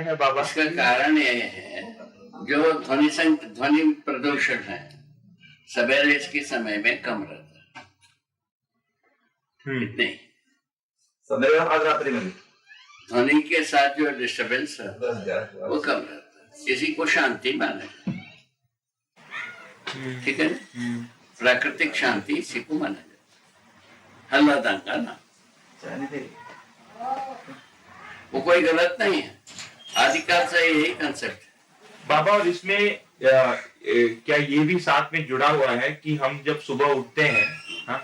है बाबा? इसका कारण ये है जो ध्वनि प्रदूषण है सवेरे इसके समय में कम रहता है। इतने सवेरे आज रात्रि में ध्वनि के साथ जो डिस्टर्बेंस है वो कम रहता है। इसी को शांति माना जाए। ठीक है ना? प्राकृतिक शांति इसी को माना जाए। हल्ला दंगा ना, वो कोई गलत नहीं है। आदिकाल से यही कंसेप्ट है बाबा। और इसमें क्या ये भी साथ में जुड़ा हुआ है कि हम जब सुबह उठते हैं, हाँ,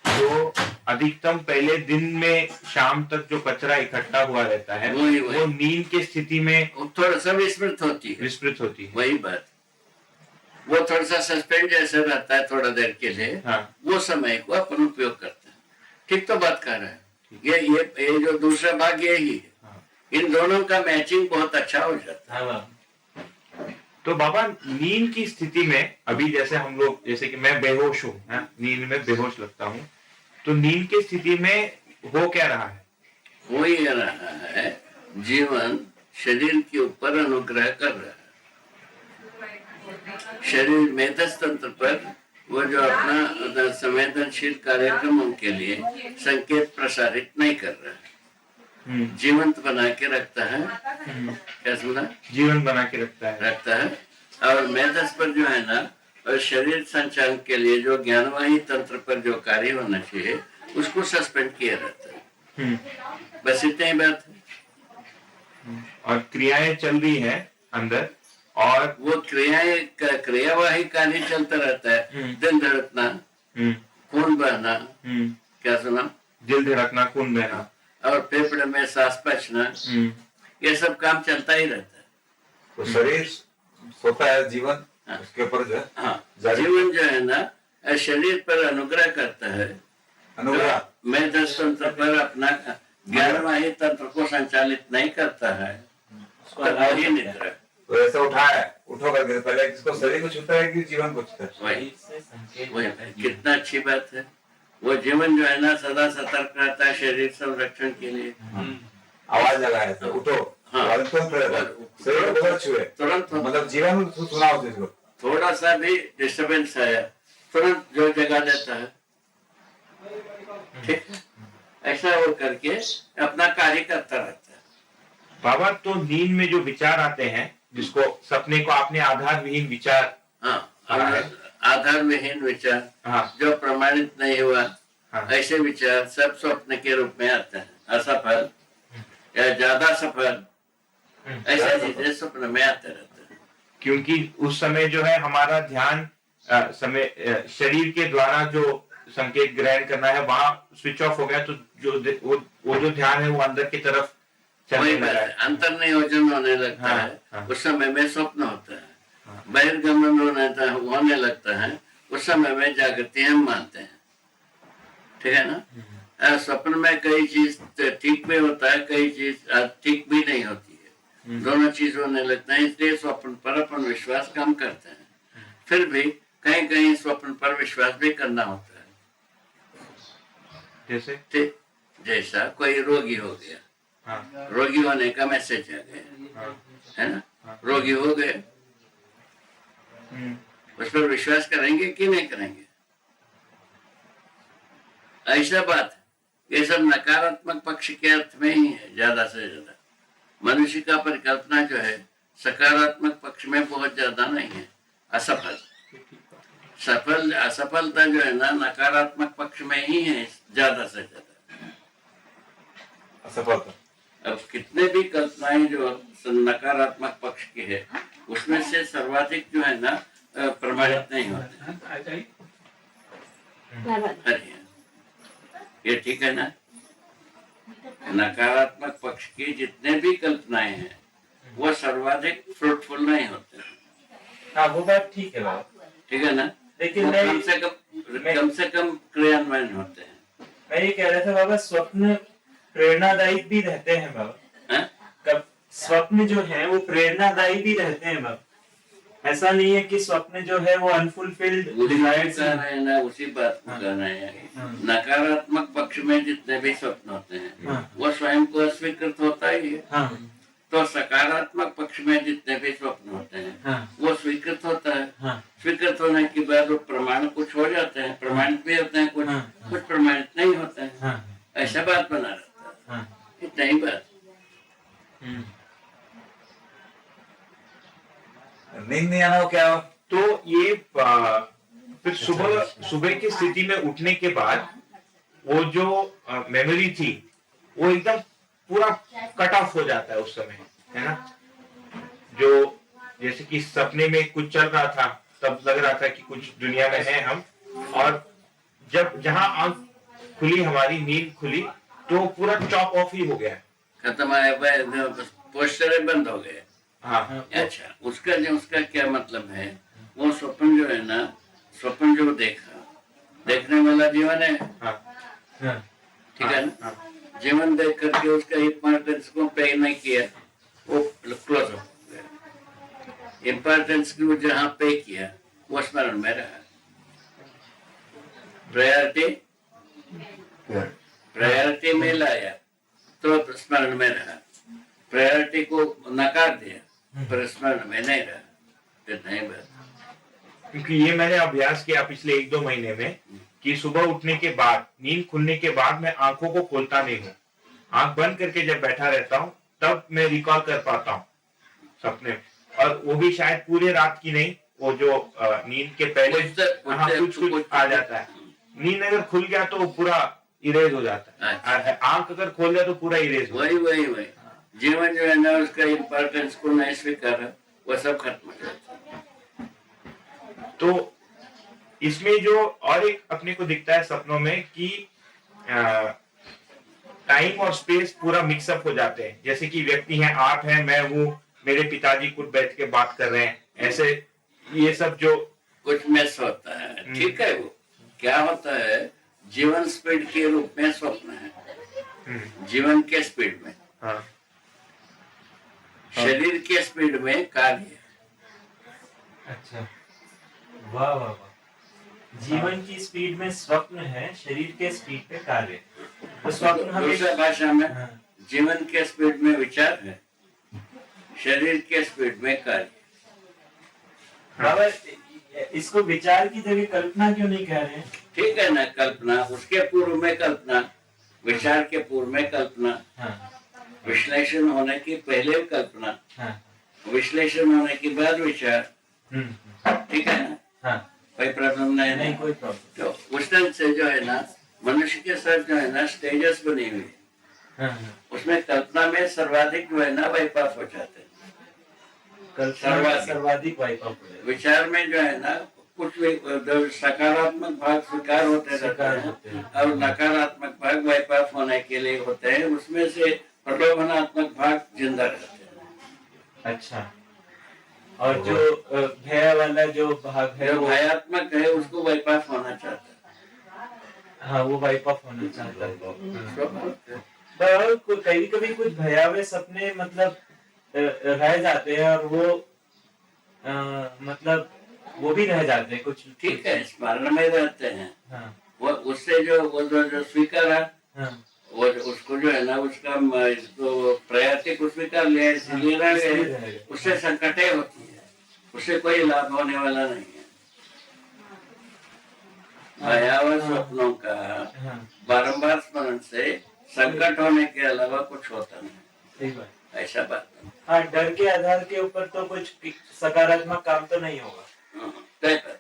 तो अधिकतम पहले दिन में शाम तक जो कचरा इकट्ठा हुआ रहता है वो नींद की स्थिति में थोड़ा सा विस्मृत होती है। वही बात, वो थोड़ा सा सस्पेंड जैसे रहता है थोड़ा देर के लिए। हाँ। वो समय को अपन उपयोग करते हैं। ठीक तो बात कर रहे हैं। ये जो दूसरा भाग यही है। हाँ। इन दोनों का मैचिंग बहुत अच्छा हो जाता है। हाँ। तो बाबा नींद की स्थिति में अभी जैसे हम लोग, जैसे कि मैं बेहोश हूँ, नींद में बेहोश लगता हूँ, तो नींद की स्थिति में हो क्या रहा है? हो ये रहा है जीवन शरीर के ऊपर अनुग्रह कर रहा है। शरीर मेधस तंत्र पर वो जो अपना संवेदनशील कार्यक्रमों के लिए संकेत प्रसारित नहीं कर रहा है। जीवंत बना के रखता है। क्या सुना? जीवन बना के रखता है। और मेधस पर जो है ना, और शरीर संचालन के लिए जो ज्ञानवाही तंत्र पर जो कार्य होना चाहिए उसको सस्पेंड किया रहता है। बस इतनी ही बात है। और क्रियाएं चल रही है अंदर, और वो क्रियावाही कार्य चलता रहता है। दिल धड़कना, खून बहना, क्या सुना? दिल धड़कना, खून बहना, और फेफड़े में सांस बचना, ये सब काम चलता ही रहता है। तो शरीर सोता है, जीवन उसके ऊपर जो है। हाँ, जीवन जो है ना शरीर पर अनुग्रह करता है। अनुग्रह मेधस तंत्र पर अपना ज्ञानवाही तंत्र को संचालित नहीं करता है। वही निद्रा। तो ऐसा उठो करके पहले किसको शरीर को छूता है कि जीवन को छूता है? वही कितना अच्छी बात है। वो जीवन जो है ना सदा सतर्क रहता है शरीर संरक्षण के लिए। आवाज लगाए तो उठो। हाँ, तुरंत मतलब जीवन सुना होती है। थोड़ा सा भी डिस्टर्बेंस है तुरंत जो जगा देता है। ठीक, ऐसा हो करके अपना कार्य करता रहता है। बाबा तो नींद में जो विचार आते हैं, जिसको सपने को आपने आधार विहीन विचार, आधार विहीन विचार, जो प्रमाणित नहीं हुआ, ऐसे विचार सब स्वप्न के रूप में आते हैं। असफल या ज्यादा सफल ऐसे चीजें स्वप्न में आते रहते हैं। क्योंकि उस समय जो है हमारा ध्यान शरीर के द्वारा जो संकेत ग्रहण करना है वहां स्विच ऑफ हो गया, तो वो जो ध्यान है वो अंदर की तरफ चलने लगा है। अंतर्नियोजन होने लगता है। उस समय में स्वप्न होता है। बहिर्गमन होने लगता है। उस समय में जागृति हम मानते हैं। ठीक है ना? स्वप्न में कई चीज ठीक भी होता है, कई चीज ठीक भी नहीं होती है। दोनों चीज होने लगता है। इसलिए स्वप्न पर अपन विश्वास कम करते हैं। फिर भी कहीं कहीं स्वप्न पर विश्वास भी करना होता है। जैसा कोई रोगी हो गया, रोगी होने का मैसेज आ गया, है ना? रोगी हो गए, उस पर विश्वास करेंगे कि नहीं करेंगे? ऐसा बात है। ये सब नकारात्मक पक्ष के अर्थ में ही है ज्यादा से ज्यादा। मनुष्य का परिकल्पना जो है सकारात्मक पक्ष में बहुत ज्यादा नहीं है। असफलता जो है ना नकारात्मक पक्ष में ही है ज्यादा से ज्यादा। असफलता अब कितने भी कल्पनाएं जो नकारात्मक पक्ष की है उसमें से सर्वाधिक जो है ना प्रमाणित नहीं होते। ये ठीक है ना? नकारात्मक पक्ष की जितने भी कल्पनाएं हैं वो सर्वाधिक फ्रूटफुल नहीं होते। हाँ, वो बात ठीक है बाबा। ठीक है ना? लेकिन कम से कम क्रियान्वयन होते हैं। मैं ये कह रहा था बाबा, स्वप्न प्रेरणादायी भी रहते हैं बाबा। कब स्वप्न जो है वो प्रेरणादायी भी रहते हैं बाबा। ऐसा नहीं है कि स्वप्न जो है वो अनफुलफिल्ड डिजायर्स है ना। उसी बात को कहना है। नकारात्मक पक्ष में जितने भी स्वप्न होते हैं वो स्वयं को अस्वीकृत होता ही है। तो सकारात्मक पक्ष में जितने भी स्वप्न होते हैं हाँ, वो स्वीकृत होता है। हाँ, स्वीकृत होने के बाद वो प्रमाण कुछ हो जाते हैं, प्रमाणित भी होते हैं, कुछ हाँ, कुछ प्रमाणित नहीं होते हैं। हाँ, ऐसा बात बना रहता है, हाँ, इतना ही बात। हम्म। नींद नहीं आना वो क्या हो? तो ये फिर सुबह की स्थिति में उठने के बाद वो जो मेमोरी थी वो एकदम पूरा कट ऑफ हो जाता है उस समय, है ना। जो जैसे कि सपने में कुछ चल रहा था तब लग रहा था कि कुछ दुनिया में है हम, और जब जहां आंख खुली, हमारी नींद खुली, तो पूरा चॉप ऑफ ही हो गया। खत्म है, पोस्टर बंद हो गए। हाँ, अच्छा, उसका क्या मतलब है? वो स्वप्न जो है ना, स्वप्न जो देखा, देखने वाला जीवन है, हाँ, हाँ, ठीक है ना। हाँ, जीवन देख करके उसका इम्पोर्टेंस को पे नहीं किया, वो क्लोज हो गया। इम्पोर्टेंस को जहाँ पे किया वो स्मरण में रहा। प्रायोरिटी में लाया तो स्मरण में रहा, प्रायोरिटी को नकार दिया पर स्मरण में नहीं रहा। इतना ही बात। क्योंकि ये मैंने अभ्यास किया पिछले 1-2 महीने में कि सुबह उठने के बाद, नींद खुलने के बाद मैं आंखों को खोलता नहीं हूँ। आंख बंद करके जब बैठा रहता हूँ तब मैं रिकॉल कर पाता हूँ सपने में, और वो भी शायद पूरे रात की नहीं, वो जो नींद के पहले हाँ कुछ आ जाता है। नींद अगर खुल गया तो वो पूरा इरेज हो जाता है, और आंख अगर खोल दिया तो पूरा इरेज हो वही जीवन जो है ना, उसका इम्पोर्टेंस को नहीं स्वीकार, वो सब खत्म हो जाता है। तो इसमें जो और एक अपने को दिखता है सपनों में कि टाइम और स्पेस पूरा मिक्सअप हो जाते हैं। जैसे कि व्यक्ति हैं, आप हैं, मैं हूँ, मेरे पिताजी खुद बैठ के बात कर रहे हैं, ऐसे ये सब जो कुछ मिस होता है, ठीक है। वो क्या होता है, जीवन स्पीड के रूप में स्वप्न है, जीवन के स्पीड में, हाँ, शरीर के स्पीड में कार्य है। अच्छा, वाह वाह वाह। जीवन की स्पीड में स्वप्न है, शरीर के स्पीड पे कार्य। तो स्वप्न हमें दूसरा भाषा में हाँ, जीवन के स्पीड में विचार है, शरीर के स्पीड में कार्य। बाबा इसको विचार की जगह कल्पना क्यों नहीं कह रहे हैं? ठीक है ना, कल्पना उसके पूर्व में कल्पना, विचार के पूर्व में कल्पना, हाँ, विश्लेषण होने की पहले कल्पना, हाँ, विश्लेषण होने के बाद विचार, हम्म, ठीक है ना। हाँ, कोई प्रॉब्लम नहीं नहीं ना। कोई प्रॉब्लम। तो उस ढंग से जो है ना, मनुष्य के साथ जो है ना स्टेजेस बनी हुई है, हाँ, हाँ, उसमें कल्पना में सर्वाधिक जो है ना वाइप ऑफ हो जाते हैं। कल्पना का सर्वाधिक वाइप आउट हो जाएगा। विचार में जो है ना कुछ भी सकारात्मक भाग स्वीकार होते रहते स्वीकार होते हैं हैं। और नकारात्मक भाग वाइप ऑफ होने के लिए होते हैं। उसमें से प्रलोभनात्मक भाग जिंदा रहते हैं। अच्छा, और जो भय वाला जो भाग है जो वो, भयात्मक है उसको वाइप ऑफ होना चाहता है। हाँ वो वाइप ऑफ होना चाहता है। स्वाभाविक है। कभी कभी कुछ भयावह सपने मतलब रह जाते हैं, और वो मतलब वो भी रह जाते हैं कुछ। ठीक है, स्मरण में रहते हैं। हाँ, वो उससे जो स्वीकार है, हाँ, वो उसको जो है ना उसका इसको प्रायोरिटी को स्वीकार लिया, इसलिए रह इसलिए गए। रह गए। उससे संकटें होती है, उससे कोई लाभ होने वाला नहीं है। भयावह स्वप्नों का हाँ, बारंबार स्मरण से संकट होने के अलावा कुछ होता नहीं। सही बात। ऐसा बात नहीं। हाँ, डर के आधार के ऊपर तो कुछ सकारात्मक काम तो नहीं होगा। तय कर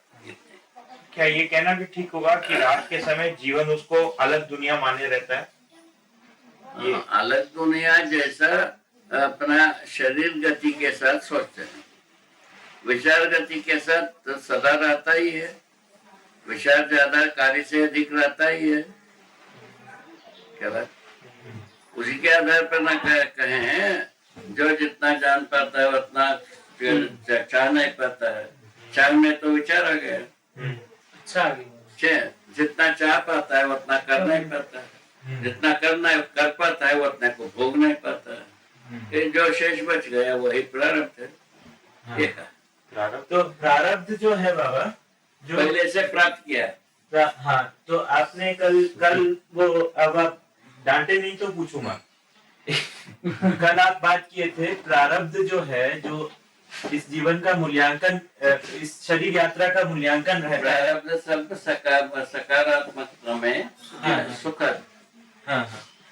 क्या ये कहना भी ठीक होगा कि रात के समय जीवन उसको अलग दुनिया माने रहता है? ये अलग दुनिया जैसा अपना शरीर गति के साथ सोचते हैं, विचार गति के साथ तो सदा रहता ही है। विचार ज्यादा कार्य से अधिक रहता ही है। क्या बात? उसी के आधार पर ना कहें, जो जितना जान पाता है उतना चाह नहीं पाता है। चाह में तो विचार आ गया। अच्छा, आगे जितना चाह पाता है उतना कर नहीं पाता है, जितना कर पाता है उतना को भोग नहीं पाता है। ये जो शेष बच गया वही प्रारब्ध है। हाँ। ये कहा। प्रारब्ध तो प्रारब्ध जो है बाबा, जो पहले से प्राप्त किया। हाँ, तो आपने कल वो, अब आप डांटे नहीं तो पूछूंगा कल आप बात किए थे प्रारब्ध जो है, जो इस जीवन का मूल्यांकन, इस शरीर यात्रा का मूल्यांकन रहता है। प्रारब्ध शब्द सकारात्मक में सुखद हाँ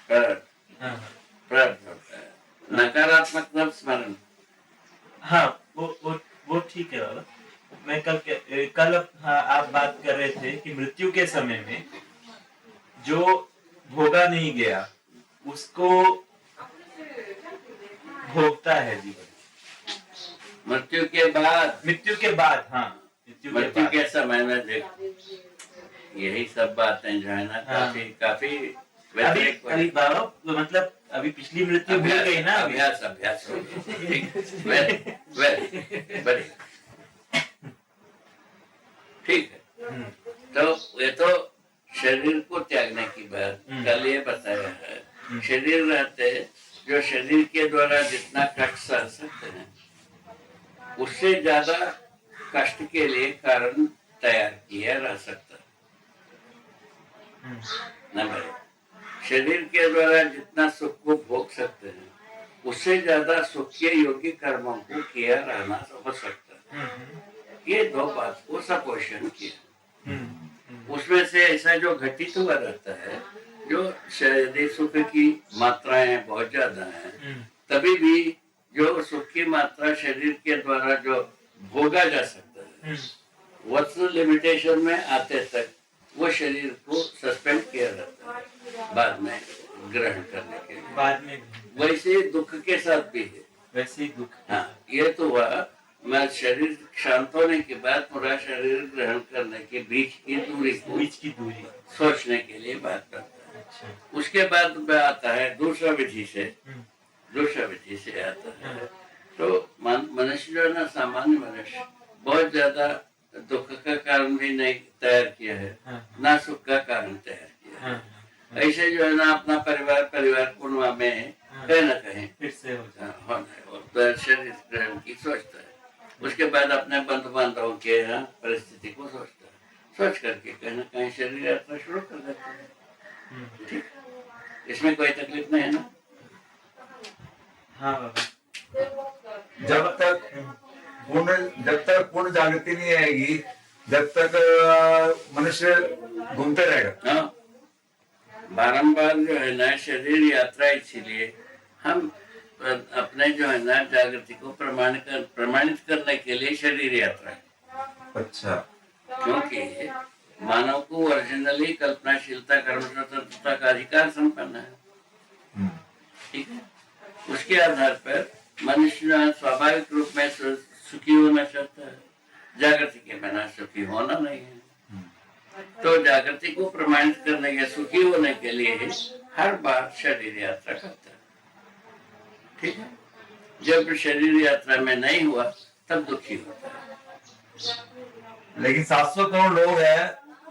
प्रारब्ध हाँ प्रारब्ध होता है, नकारात्मक शब्द स्मरण। हाँ, वो ठीक है बाबा। मैं कल हाँ, आप बात कर रहे थे कि मृत्यु के समय में जो भोगा नहीं गया उसको भोगता है जीवन। मृत्यु के बाद, हाँ, मृत्यु के समय में देखो, यही सब बातें जो है ना, काफी अभी बाबा मतलब अभी पिछली मृत्यु मिल गई ना, अभ्यास हो गया। वेरी ठीक है। तो ये तो शरीर को त्यागने की बात कल ये बताया है। शरीर रहते जो शरीर के द्वारा जितना कष्ट सह सकते हैं उससे ज्यादा कष्ट के लिए कारण तैयार किया रह सकता है। नंबर शरीर के द्वारा जितना सुख को भोग सकते हैं उससे ज्यादा सुख के योग्य कर्मों को किया रहना हो सकता है। ये दो बात को सपोषण किया, उसमें से ऐसा जो घटित हुआ रहता है, जो शरीर सुख की मात्राएं बहुत ज्यादा हैं, तभी भी जो सुख की मात्रा शरीर के द्वारा जो भोगा जा सकता है वस्तु लिमिटेशन में आते तक वो शरीर को सस्पेंड किया जाता है बाद में ग्रहण करने के लिए। बाद में वैसे दुख के साथ भी है, वैसे ही दुख। हाँ, ये तो हुआ मैं शरीर शांत होने के बाद पूरा शरीर ग्रहण करने के बीच की दूरी सोचने के लिए बात करता है। अच्छा। उसके बाद आता है दूसरा विधि से आता है। तो मनुष्य जो है ना, सामान्य मनुष्य बहुत ज्यादा दुख का कारण भी नहीं तैयार किया है, ना सुख का कारण तैयार किया है। ऐसे जो है ना अपना परिवार पूर्णिमा में कहीं ना कहीं फिर से होना है और शरीर ग्रहण की सोचता है। उसके बाद अपने बंधु बांधवों के परिस्थिति को सोचता है, सोच करके कहीं ना कहीं शरीर यात्रा शुरू कर देता है। ठीक, इसमें कोई तकलीफ नहीं है ना। हाँ बाबा। जब तक पूर्ण जागृति नहीं आएगी, जब तक मनुष्य घूमते रहेगा। हाँ, बारंबार जो है ना शरीर यात्रा, इसीलिए हम अपने जो है ना जागृति को प्रमाणित करने के लिए शरीर यात्रा है। अच्छा। क्योंकि मानव को ओरिजिनली कल्पनाशीलता, कर्म स्वतंत्रता का अधिकार संपन्न है। ठीक है, उसके आधार पर मनुष्य स्वाभाविक रूप में सुखी होना चाहता है, जागृति के बिना सुखी होना नहीं है। तो जागृति को प्रमाणित करने या सुखी होने के लिए हर बार शरीर यात्रा करता है। ठीक है, जब शरीर यात्रा में नहीं हुआ तब दुखी होता है। लेकिन 700 करोड़ लोग हैं,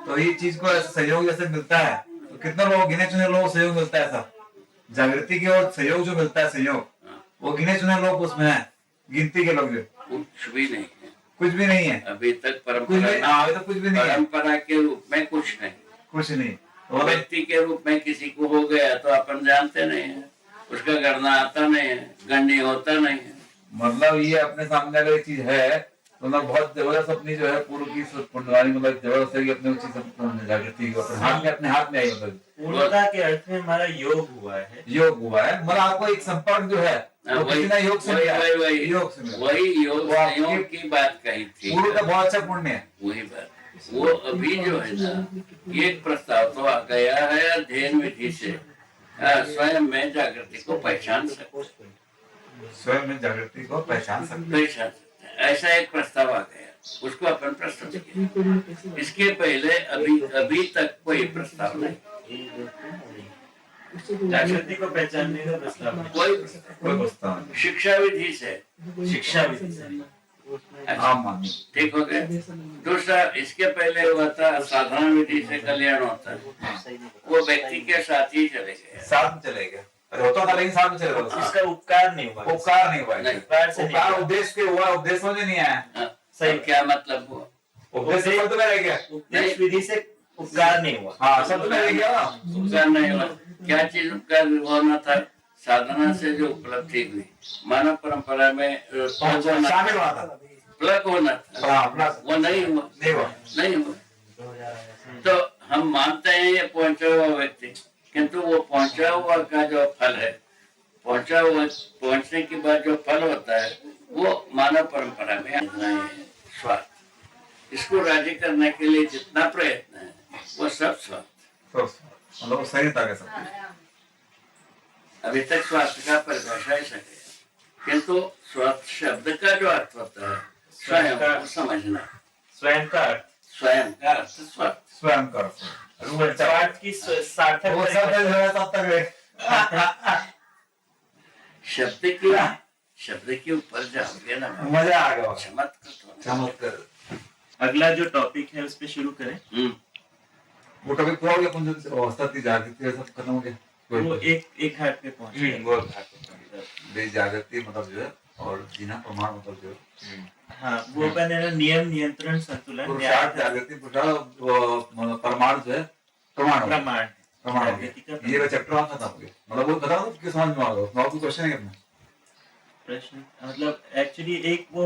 तो ये चीज को सहयोग जैसे मिलता है, तो कितने लोग, गिने चुने लोग सहयोग मिलता है ऐसा जागृति की ओर सहयोग जो मिलता है, सहयोग वो गिने चुने लोग उसमें है, गिनती के लोग जो कुछ भी नहीं है, कुछ भी नहीं है अभी तक अभी तो कुछ भी नहीं है, परंपरा के रूप में कुछ नहीं। तो व्यक्ति के रूप में किसी को हो गया तो अपन जानते नहीं है, उसका करना आता नहीं है, गण्य होता नहीं है। मतलब ये अपने सामने अगर चीज है तो मतलब बहुत जबरदस्त अपनी जो है पूर्व की पुण्यवानी, मतलब जबरदस्त है कि अपने उसी जागृति अपने हाथ में आई, मतलब पूर्णता के अर्थ में हमारा योग हुआ है। मतलब आपको एक संपर्क जो है योग से वही योग की बात कही थी। पूर्व का बहुत अच्छा पुण्य है, वही बात। वो अभी जो है ना एक प्रस्ताव तो आ गया है अध्ययन विधि से, स्वयं में जागृति को पहचान सकते, स्वयं में जागृति को पहचान सकते हैं, ऐसा एक प्रस्ताव आ गया, उसको अपन प्रस्तुत किया। इसके पहले अभी तक कोई प्रस्ताव नहीं, जागृति को पहचानने का प्रस्ताव नहीं। कोई प्रस्ताव नहीं। शिक्षा विधि से ठीक हो गया। दूसरा, इसके पहले हुआ था साधना विधि से कल्याण होता है, वो व्यक्ति के साथ ही चले गए, साथ में चले गए, होता था लेकिन साथ में चले गए, इसका उपकार नहीं हुआ, उपकार उद्देश्य के हुआ, उद्देश्य में नहीं आया। सही, क्या मतलब हुआ? उद्देश्य शब्द में रह गया, उपदेश विधि से उपकार नहीं हुआ। हाँ, शब्द में रह गया, उपकार नहीं हुआ। क्या चीज उपकार होना था? साधना से जो उपलब्धि हुई, मानव परंपरा में शामिल हुआ था। प्लग होना था, हाँ, प्लस वो नहीं हुआ, नहीं हुआ। नहीं हुआ। तो हम मानते हैं ये पहुंचा हुआ व्यक्ति, किंतु वो पहुंचा हुआ का जो फल है, पहुंचा हुआ पहुंचने के बाद जो फल होता है वो मानव परंपरा में इतना ही है, स्वार्थ। इसको राजी करने के लिए जितना प्रयत्न है वो सब स्वार्थ। तो मतलब वो सही था सब कुछ। अभी तक स्वार्थ का परिभाषा ऐसा है, किंतु स्वार्थ शब्द का जो अर्थ होता है स्वयं को समझना, स्वयं का अर्थ, स्वयं का अर्थ स्वार्थ। स्वयं कर स्वार्थ की सार्थक वो सब तब तक है। शब्द के ऊपर जाओगे ना, मजा आ गया। चमत्कार। अगला जो टॉपिक है उस पे शुरू करें। वो टॉपिक पूरा हो गया, कौन सी अवस्था थी, जागृति सब खत्म हो गया। वो एक घाट पे पहुंचे। वो जागृति मतलब जो है, और जीना प्रमाण मतलब जो है। हाँ, वो अपन है ना नियम, नियंत्रण, संतुलन, पुरुषार्थ, जागृति, पुरुषार्थ, वो परमाणु जो है प्रमाण प्रमाण प्रमाण हो गया। ये चैप्टर वहाँ खत्म हो गया, मतलब वो खत्म हो गया, समझ में आ गया। और कोई क्वेश्चन है अपना? प्रश्न मतलब एक्चुअली एक वो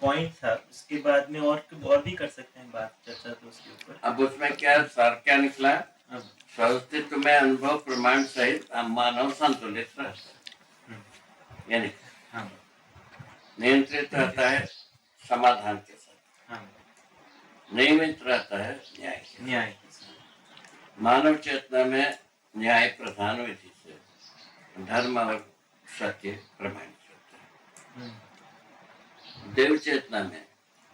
पॉइंट था, उसके बाद में और भी कर सकते हैं बात, चर्चा तो उसके ऊपर। अब उसमें क्या सार क्या निकला? स्वास्तित्व में अनुभव प्रमाण सहित मानव संतुलित रहता है, यानी नियंत्रित रहता है समाधान के साथ, नियमित रहता है न्याय के साथ। मानव चेतना में न्याय प्रधान विधि से धर्म और सत्य प्रमाणित होता है। देव चेतना में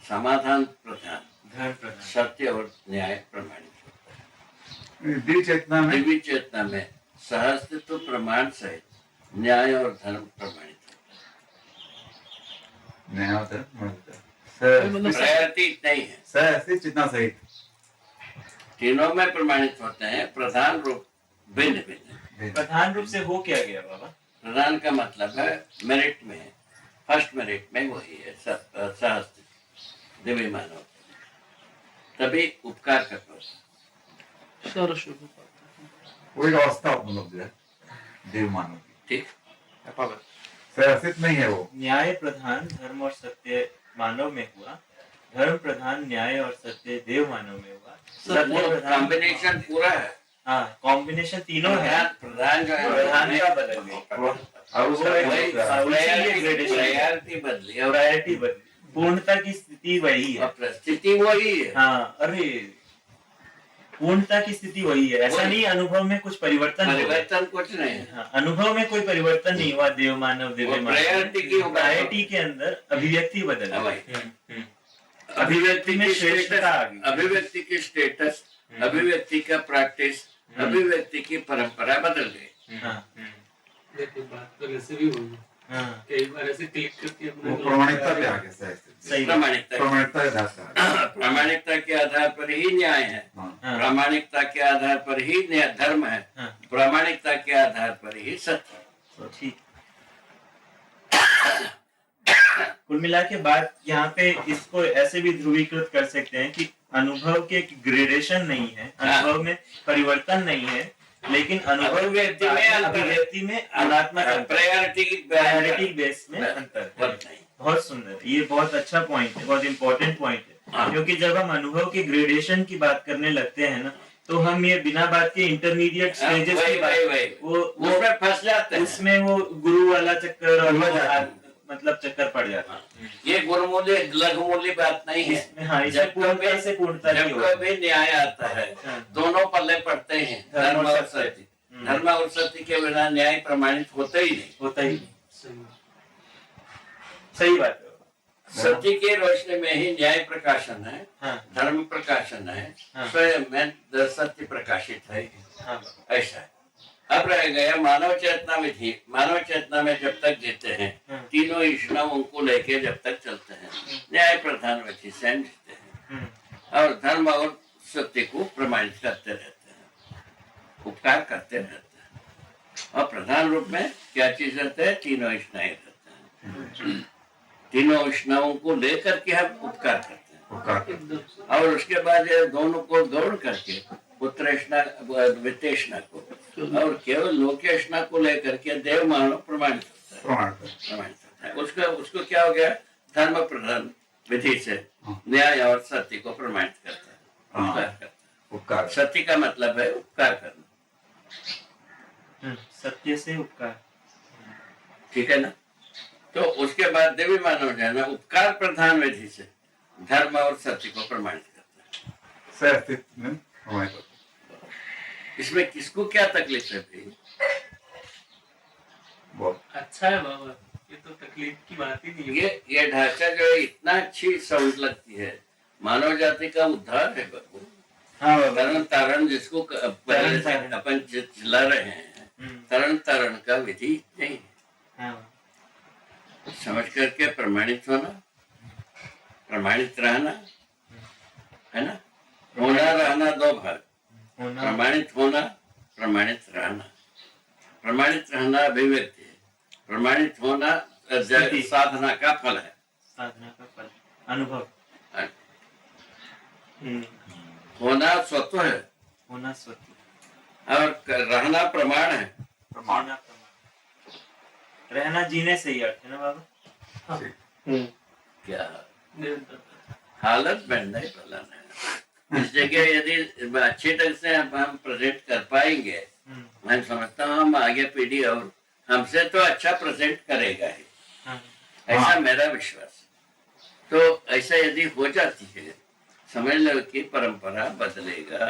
समाधान प्रधान, धर्म प्रधान, सत्य और न्याय प्रमाणित होता है। दिव्य चेतना में, दिव्य चेतना में सहअस्तित्व प्रमाण सहित न्याय और धर्म प्रमाणित न्याय और धर्म प्रमाणित है। प्रायोरिटी नहीं है, सहअस्तित्व चेतना सहित तीनों में प्रमाणित होते हैं, प्रधान रूप भिन्न भिन्न। प्रधान रूप से हो क्या गया बाबा? प्रधान का मतलब है मेरिट में, फर्स्ट मेरिट में वही है सहअस्तित्व, दिव्य मानव, तभी उपकार कर पाता। वो एक अवस्था मतलब जो है देव मानव की, ठीक, सहअस्तित्व नहीं है वो। न्याय प्रधान धर्म और सत्य मानव में हुआ, धर्म प्रधान न्याय और सत्य देव मानव में हुआ, सत्य प्रधान कॉम्बिनेशन पूरा है। हाँ, कॉम्बिनेशन तीनों है। प्रधान जो है प्रधान का बदल गया, और वो प्रायोरिटी बदली और प्रायोरिटी बदली, पूर्णता की स्थिति वही है। परिस्थिति वही है। हाँ, अरे पूर्णता की स्थिति वही है, ऐसा नहीं अनुभव में कुछ परिवर्तन कुछ नहीं है। हाँ, अनुभव में कोई परिवर्तन नहीं हुआ, देव मानव दिव्य मानव, प्रायोरिटी के अंदर अभिव्यक्ति बदल गई। अभिव्यक्ति में श्रेष्ठता आ गई, अभिव्यक्ति की स्टेटस, अभिव्यक्ति का प्रैक्टिस, अभिव्यक्ति की परंपरा बदल गई। देखो बात तो वैसे भी हुई, कई बार ऐसे क्लिक करके वो प्रमाणिकता पे आ गया। सही, प्रामाणिकता के आधार पर ही न्याय है, प्रामाणिकता के आधार पर ही धर्म है, प्रामाणिकता के आधार पर ही सत्य। ठीक। कुल मिला के बात यहाँ पे इसको ऐसे भी ध्रुवीकृत कर सकते हैं कि अनुभव के ग्रेडेशन नहीं है, अनुभव में परिवर्तन नहीं है, लेकिन अभिव्यक्ति में अनात्मक प्रायोरिटी बेस में अंतर है। बहुत सुंदर, ये बहुत अच्छा पॉइंट है, बहुत इंपॉर्टेंट पॉइंट है, क्योंकि जब हम अनुभव के ग्रेडेशन की बात करने लगते हैं ना, तो हम ये बिना बात के इंटरमीडिएट स्टेजेस की बात वो फंस जाते हैं, उसमें वो गुरु वाला चक्कर और मतलब चक्कर पड़ जाता है। ये गुरुमूल्य लघुमूल्य बात नहीं है। हाँ, जब कभी न्याय आता है, दोनों पल्ले पड़ते हैं, धर्म और सत्य। धर्म और सत्य के बिना न्याय प्रमाणित होता ही नहीं। सही बात है। सत्य के रोशनी में ही न्याय प्रकाशन है, धर्म प्रकाशन है, स्वयं में सत्य प्रकाशित है। ऐसा है। अब रह गया मानव चेतना विधि। मानव चेतना में जब तक जीते हैं, तीनों ईश्वर उनको लेके जब तक चलते हैं, न्याय प्रधान विधि से जीते हैं और धर्म और सत्य को प्रमाणित करते रहते हैं, उपकार करते रहते हैं। और प्रधान रूप में क्या चीज रहते हैं? तीनों ईश्वर रहते हैं। तीनों वैष्णवों को लेकर के हम उपकार करते हैं और उसके बाद ये दोनों को दौड़ करके उत्तरेष्णा वित्तेष्णा को और केवल लोकेशना को लेकर के देव मानव प्रमाणित होता है, प्रमाणित है। उसको क्या हो गया, धर्म प्रधान विधि से न्याय और सत्य को प्रमाणित करता है, उपकार करता है। उपकार सत्य का मतलब है उपकार करना, सत्य से उपकार। ठीक है ना। तो उसके बाद देवी मानव जो है ना उपकार प्रधान विधि से धर्म और सत्य को प्रमाणित करता है। सह अस्तित्व में प्रमाणित होता है। इसमें किसको क्या तकलीफ है भाई? बहुत अच्छा है बाबा, ये तो तकलीफ की बात ही नहीं है। ये ढांचा जो है इतना अच्छी समझ लगती है, मानव जाति का उद्धार है बाबू। हाँ बाबा। तरण तारण जिसको पहले से तारण। अपन चला रहे हैं, तरण तारण का विधि नहीं है। हाँ समझ करके प्रमाणित होना, प्रमाणित रहना, है ना। होना रहना दो भाग, होना प्रमाणित होना, प्रमाणित रहना। प्रमाणित रहना अभिव्यक्ति है, प्रमाणित होना स्थिति। साधना का फल है। साधना का फल, अनुभव। होना स्वत्व है होना स्वतः और रहना प्रमाण है। प्रमाण जीना प्रमाण। रहना जीने से ही अर्थ है ना बाबा। क्या निरंतर। हालत बनना ही फलन है। इस जगह यदि अच्छे ढंग से हम प्रेजेंट कर पाएंगे, मैं समझता हूँ हम आगे पीढ़ी और हमसे तो अच्छा प्रेजेंट करेगा ही, ऐसा मेरा विश्वास। तो ऐसा यदि हो जाती है, समझ लो कि परंपरा बदलेगा।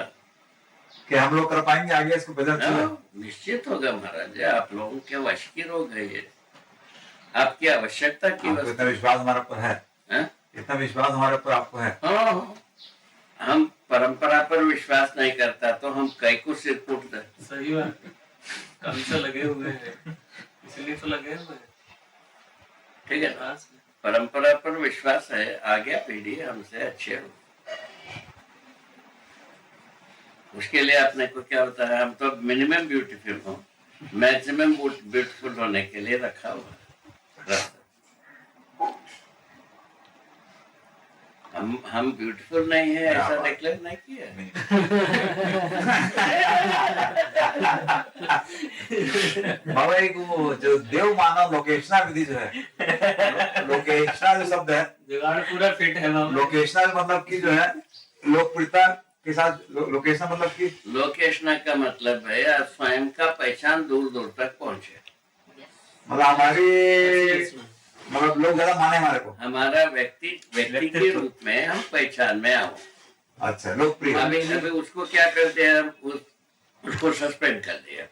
कि हम लोग कर पाएंगे आगे इसको बदल निश्चित होगा महाराज, आप लोगों के वश की रोग है ये, आपकी आवश्यकता की आपको इतना विश्वास हमारे ऊपर है, है? इतना विश्वास हमारे ऊपर आपको है। हाँ, हम परंपरा पर विश्वास नहीं करता तो हम कई को सिर फूटते। सही बात है, कल से लगे हुए हैं, इसलिए तो लगे हुए हैं। ठीक है ना, पास में। परंपरा पर विश्वास है, आगे पीढ़ी हमसे अच्छे हो। उसके लिए अपने को क्या होता है, हम तो मिनिमम ब्यूटीफुल हो, मैक्सिमम ब्यूटीफुल होने के लिए रखा हुआ है रास्ता। हम ब्यूटीफुल नहीं है ऐसा डिक्लेयर नहीं किया है। बाबा एक वो जो देव मानव लोकेशना विधि जो है, लोकेशना जो शब्द है, जुगाड़ पूरा फिट है बाबा। लोकेशना मतलब की जो है लोकप्रियता के साथ लोकेशना मतलब की लोकेशना का मतलब है या स्वयं का पहचान दूर दूर तक पहुंचे, मतलब हमारी मतलब लोग ज्यादा माने हमारे को। हमारा व्यक्ति के रूप में हम पहचान में आओ। अच्छा, लोकप्रिय। अभी उसको क्या करते हैं, उसको सस्पेंड कर दिया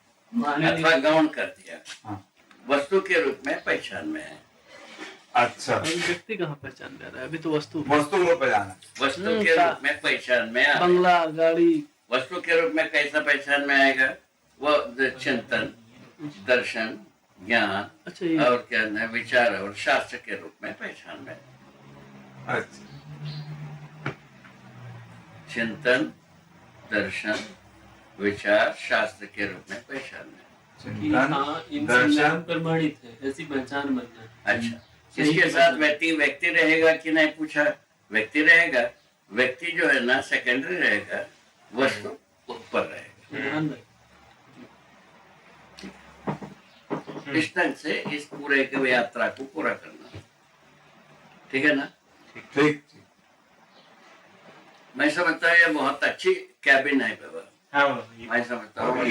अथवा गौण कर दिया, हाँ। वस्तु के रूप में पहचान में है। अच्छा, अभी व्यक्ति कहाँ पहचान में आ रहा है, अभी तो वस्तु। वस्तु को पहचाना। वस्तु के रूप में पहचान में आ, बंगला, गाड़ी। वस्तु के रूप में कैसा पहचान में आएगा, वो चिंतन, दर्शन, ज्ञान, अच्छा, ये और क्या है, विचार और शास्त्र के रूप में पहचान में। अच्छा, चिंतन, दर्शन, विचार, शास्त्र के रूप में पहचान में। कि हाँ, इन दर्शन प्रमाणित है, ऐसी पहचान बनना। अच्छा, इसके साथ व्यक्ति रहेगा कि नहीं पूछा, व्यक्ति रहेगा। व्यक्ति जो है ना सेकेंडरी रहेगा, वस्तु ऊपर रहेगा। ध्यान रहे। इस ढंग से इस पूरे के यात्रा को पूरा करना, ठीक है ना। ठीक। मैं समझता हूँ ये बहुत अच्छी कैबिन है बाबा। हाँ बाबा, ये मैं समझता हूँ हाँ,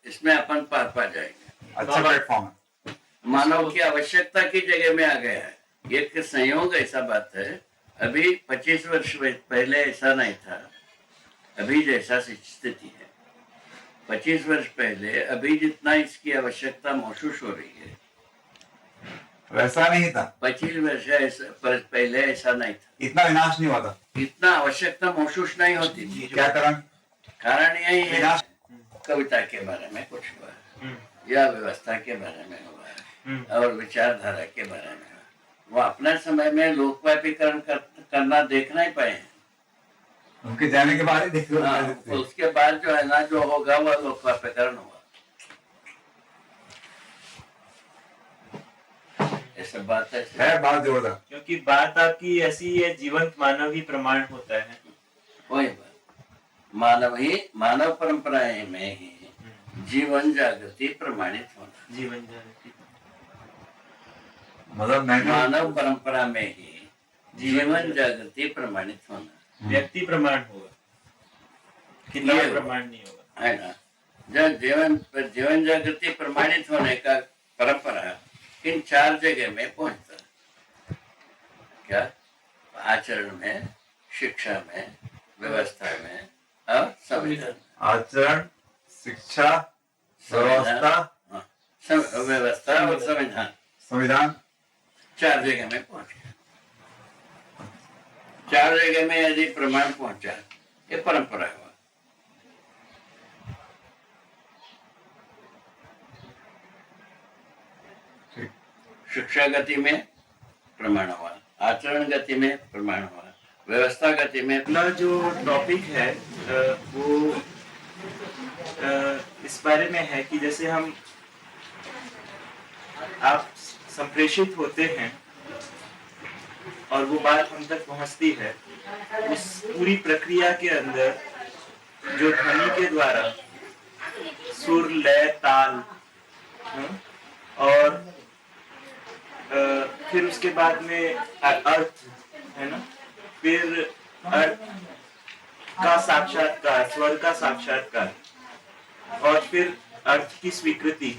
इसमें अपन पार पा जाएंगे। अच्छा प्लेटफॉर्म है। मानव की आवश्यकता की जगह में आ गया है। एक संयोग ऐसा बात है, अभी 25 वर्ष पहले ऐसा नहीं था, अभी जैसा स्थिति है। 25 वर्ष पहले अभी जितना इसकी आवश्यकता महसूस हो रही है, वैसा नहीं था। 25 वर्ष पहले ऐसा नहीं था, इतना विनाश नहीं हुआ था। इतना आवश्यकता महसूस नहीं होती थी। क्या कारण? कारण यही है, विनाश। कविता के बारे में कुछ हुआ है, या व्यवस्था के बारे में हुआ है, और विचारधारा के बारे में हुआ। वो अपने समय में लोकव्यापीकरण करना देख नहीं पाए हैं। उनके जाने के बाद ही देख लो। हाँ, उसके बाद जो है ना, जो होगा वह लोकव्यापीकरण होगा। ऐसा बात है बात जोरदार। क्योंकि बात आपकी ऐसी है, जीवंत मानव ही प्रमाण होता है। वही बात, मानव परंपराएं में ही जीवन जागृति प्रमाणित होना। जीवन जागृति मतलब मैंने मानव परंपरा में ही जीवन जागृति प्रमाणित होना, व्यक्ति प्रमाण होगा, किताब ये प्रमाण नहीं होगा। है ना। जब जीवन जागृति प्रमाणित होने का परंपरा इन 4 जगह में पहुंचता है। क्या? आचरण में, शिक्षा में, व्यवस्था में और संविधान। आचरण, शिक्षा, व्यवस्था, हाँ, व्यवस्था और संविधान, संविधान 4 जगह में पहुंच गया। 4 जगह में यदि प्रमाण पहुंचा, ये परंपरा हुआ। शिक्षा गति में प्रमाण हुआ, आचरण गति में प्रमाण हुआ, व्यवस्था गति में। अगला जो टॉपिक है वो इस बारे में है कि जैसे हम आप संप्रेषित होते हैं और वो बात हम तक पहुंचती है, उस पूरी प्रक्रिया के अंदर जो ध्वनि के द्वारा सुर, लय, ताल, और फिर उसके बाद में अर्थ है ना, फिर अर्थ का साक्षात्कार, स्वर का साक्षात्कार, और फिर अर्थ की स्वीकृति,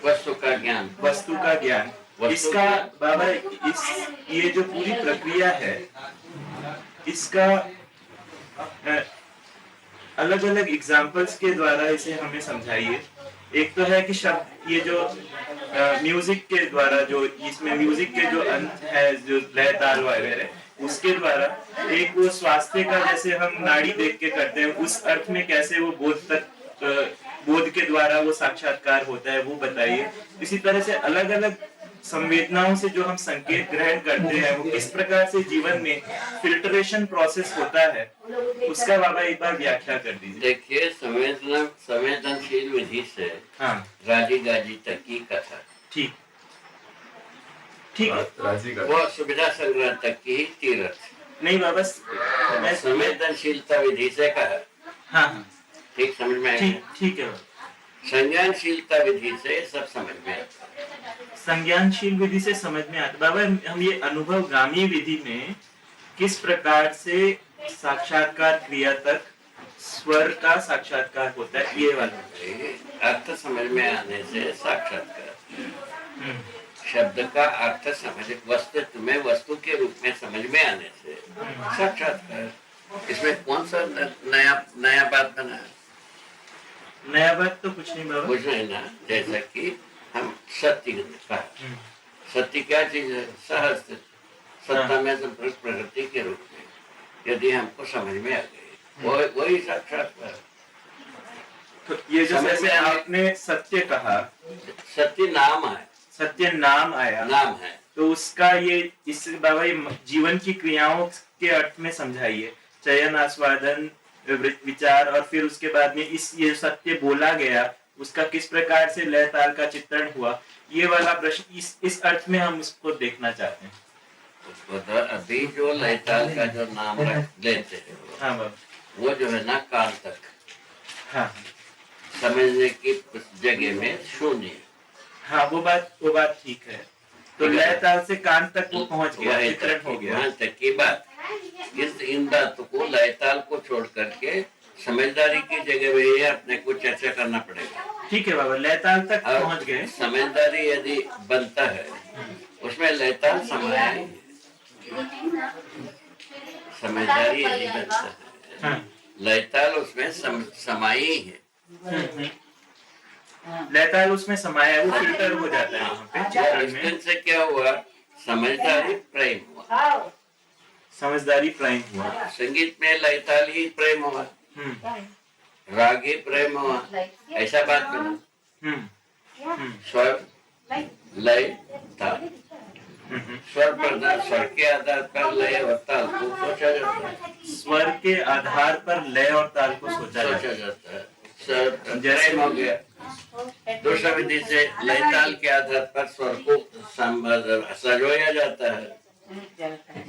वस्तु का ज्ञान, वस्तु का ज्ञान। इसका बाबा ये जो पूरी प्रक्रिया है, इसका अलग अलग एग्जाम्पल्स के द्वारा इसे हमें समझाइए। एक तो है कि शब्द, ये जो म्यूजिक के द्वारा, जो इसमें म्यूजिक के जो अंत है, जो लय ताल वगैरह, उसके द्वारा एक वो स्वास्थ्य का जैसे हम नाड़ी देख के करते हैं, उस अर्थ में कैसे वो बोध तक, बोध के द्वारा वो साक्षात्कार होता है, वो बताइए। इसी तरह से अलग अलग संवेदनाओं से जो हम संकेत ग्रहण करते हैं, वो किस प्रकार से जीवन में फिल्टरेशन प्रोसेस होता है, उसका बाबा एक बार व्याख्या कर दीजिए। देखिए, संवेदनशील विधि से हाँ, राजी गाजी तक की कथा, ठीक ठीक है। राजी का वो सुविधा संग्रह तक की तीर्थ। नहीं बाबा, मैं संवेदनशीलता विधि से कहा, हाँ हाँ, ठीक समझ में आया? ठीक ठीक है बाबा। संज्ञानशीलता विधि से सब समझ में आता है। संज्ञानशील विधि से समझ में आता। बाबा, हम ये अनुभवगामी विधि में किस प्रकार से साक्षात्कार क्रिया तक स्वर का साक्षात्कार होता है, ये वाला। अर्थ समझ में आने से साक्षात्कार, शब्द का अर्थ समझ, वस्तु में वस्तु के रूप में समझ में आने से साक्षात्कार। इसमें कौन सा नया बात बना है? नया बात तो कुछ नहीं बाबा। कुछ नहीं ना। जैसा कि हम सत्य का, सत्य क्या चीज है? सहस्त्र, सत्ता में संपर्क प्रकृति के रूप में यदि हमको समझ में आ गई, वही साक्षात्कार। तो ये जो जैसे आपने सत्य कहा, सत्य नाम है, सत्य नाम आया, नाम है, तो उसका ये, इससे बाबा ये जीवन की क्रियाओं के अर्थ में समझाइए। चयन, आस्वादन, विचार, और फिर उसके बाद में इस ये सत्य बोला गया, उसका किस प्रकार से लय ताल का चित्रण हुआ, ये वाला प्रश्न इस अर्थ में हम उसको देखना चाहते हैं। तो अभी जो लय ताल का जो नाम लेते हैं, हाँ बाबा, वो जो है ना काल तक हाँ समझने की जगह में शून्य। हाँ, वो बात ठीक है। तो लय ताल से कान तक वो पहुंच गया, चित्रण हो गया। वहां तक की बात। इन बातों को, लय ताल को छोड़ करके समझदारी की जगह में ये अपने को चर्चा करना पड़ेगा। ठीक है बाबा, लय ताल तक पहुंच गए। समझदारी यदि बनता है, उसमें लय ताल समाया है। समझदारी यदि बनता है, लय ताल उसमें समाई है। लय ताल उसमें समाया है, वो फिल्टर हो जाता है वहाँ पे चित्रण में। से क्या हुआ? समझदारी प्रेम हुआ, समझदारी प्राइम हुआ। संगीत में लय ताल ही प्रेम हुआ, राग ही प्रेम हुआ, ऐसा बात बना। स्वर, लय, ताल, स्वर पर, स्वर के आधार पर लय और ताल को सोचा जाता है। स्वर के आधार पर लय और ताल को सोचा जाता है। जैसे हो गया। दूसरा विधि से लय ताल के आधार पर स्वर को सजोया जाता है।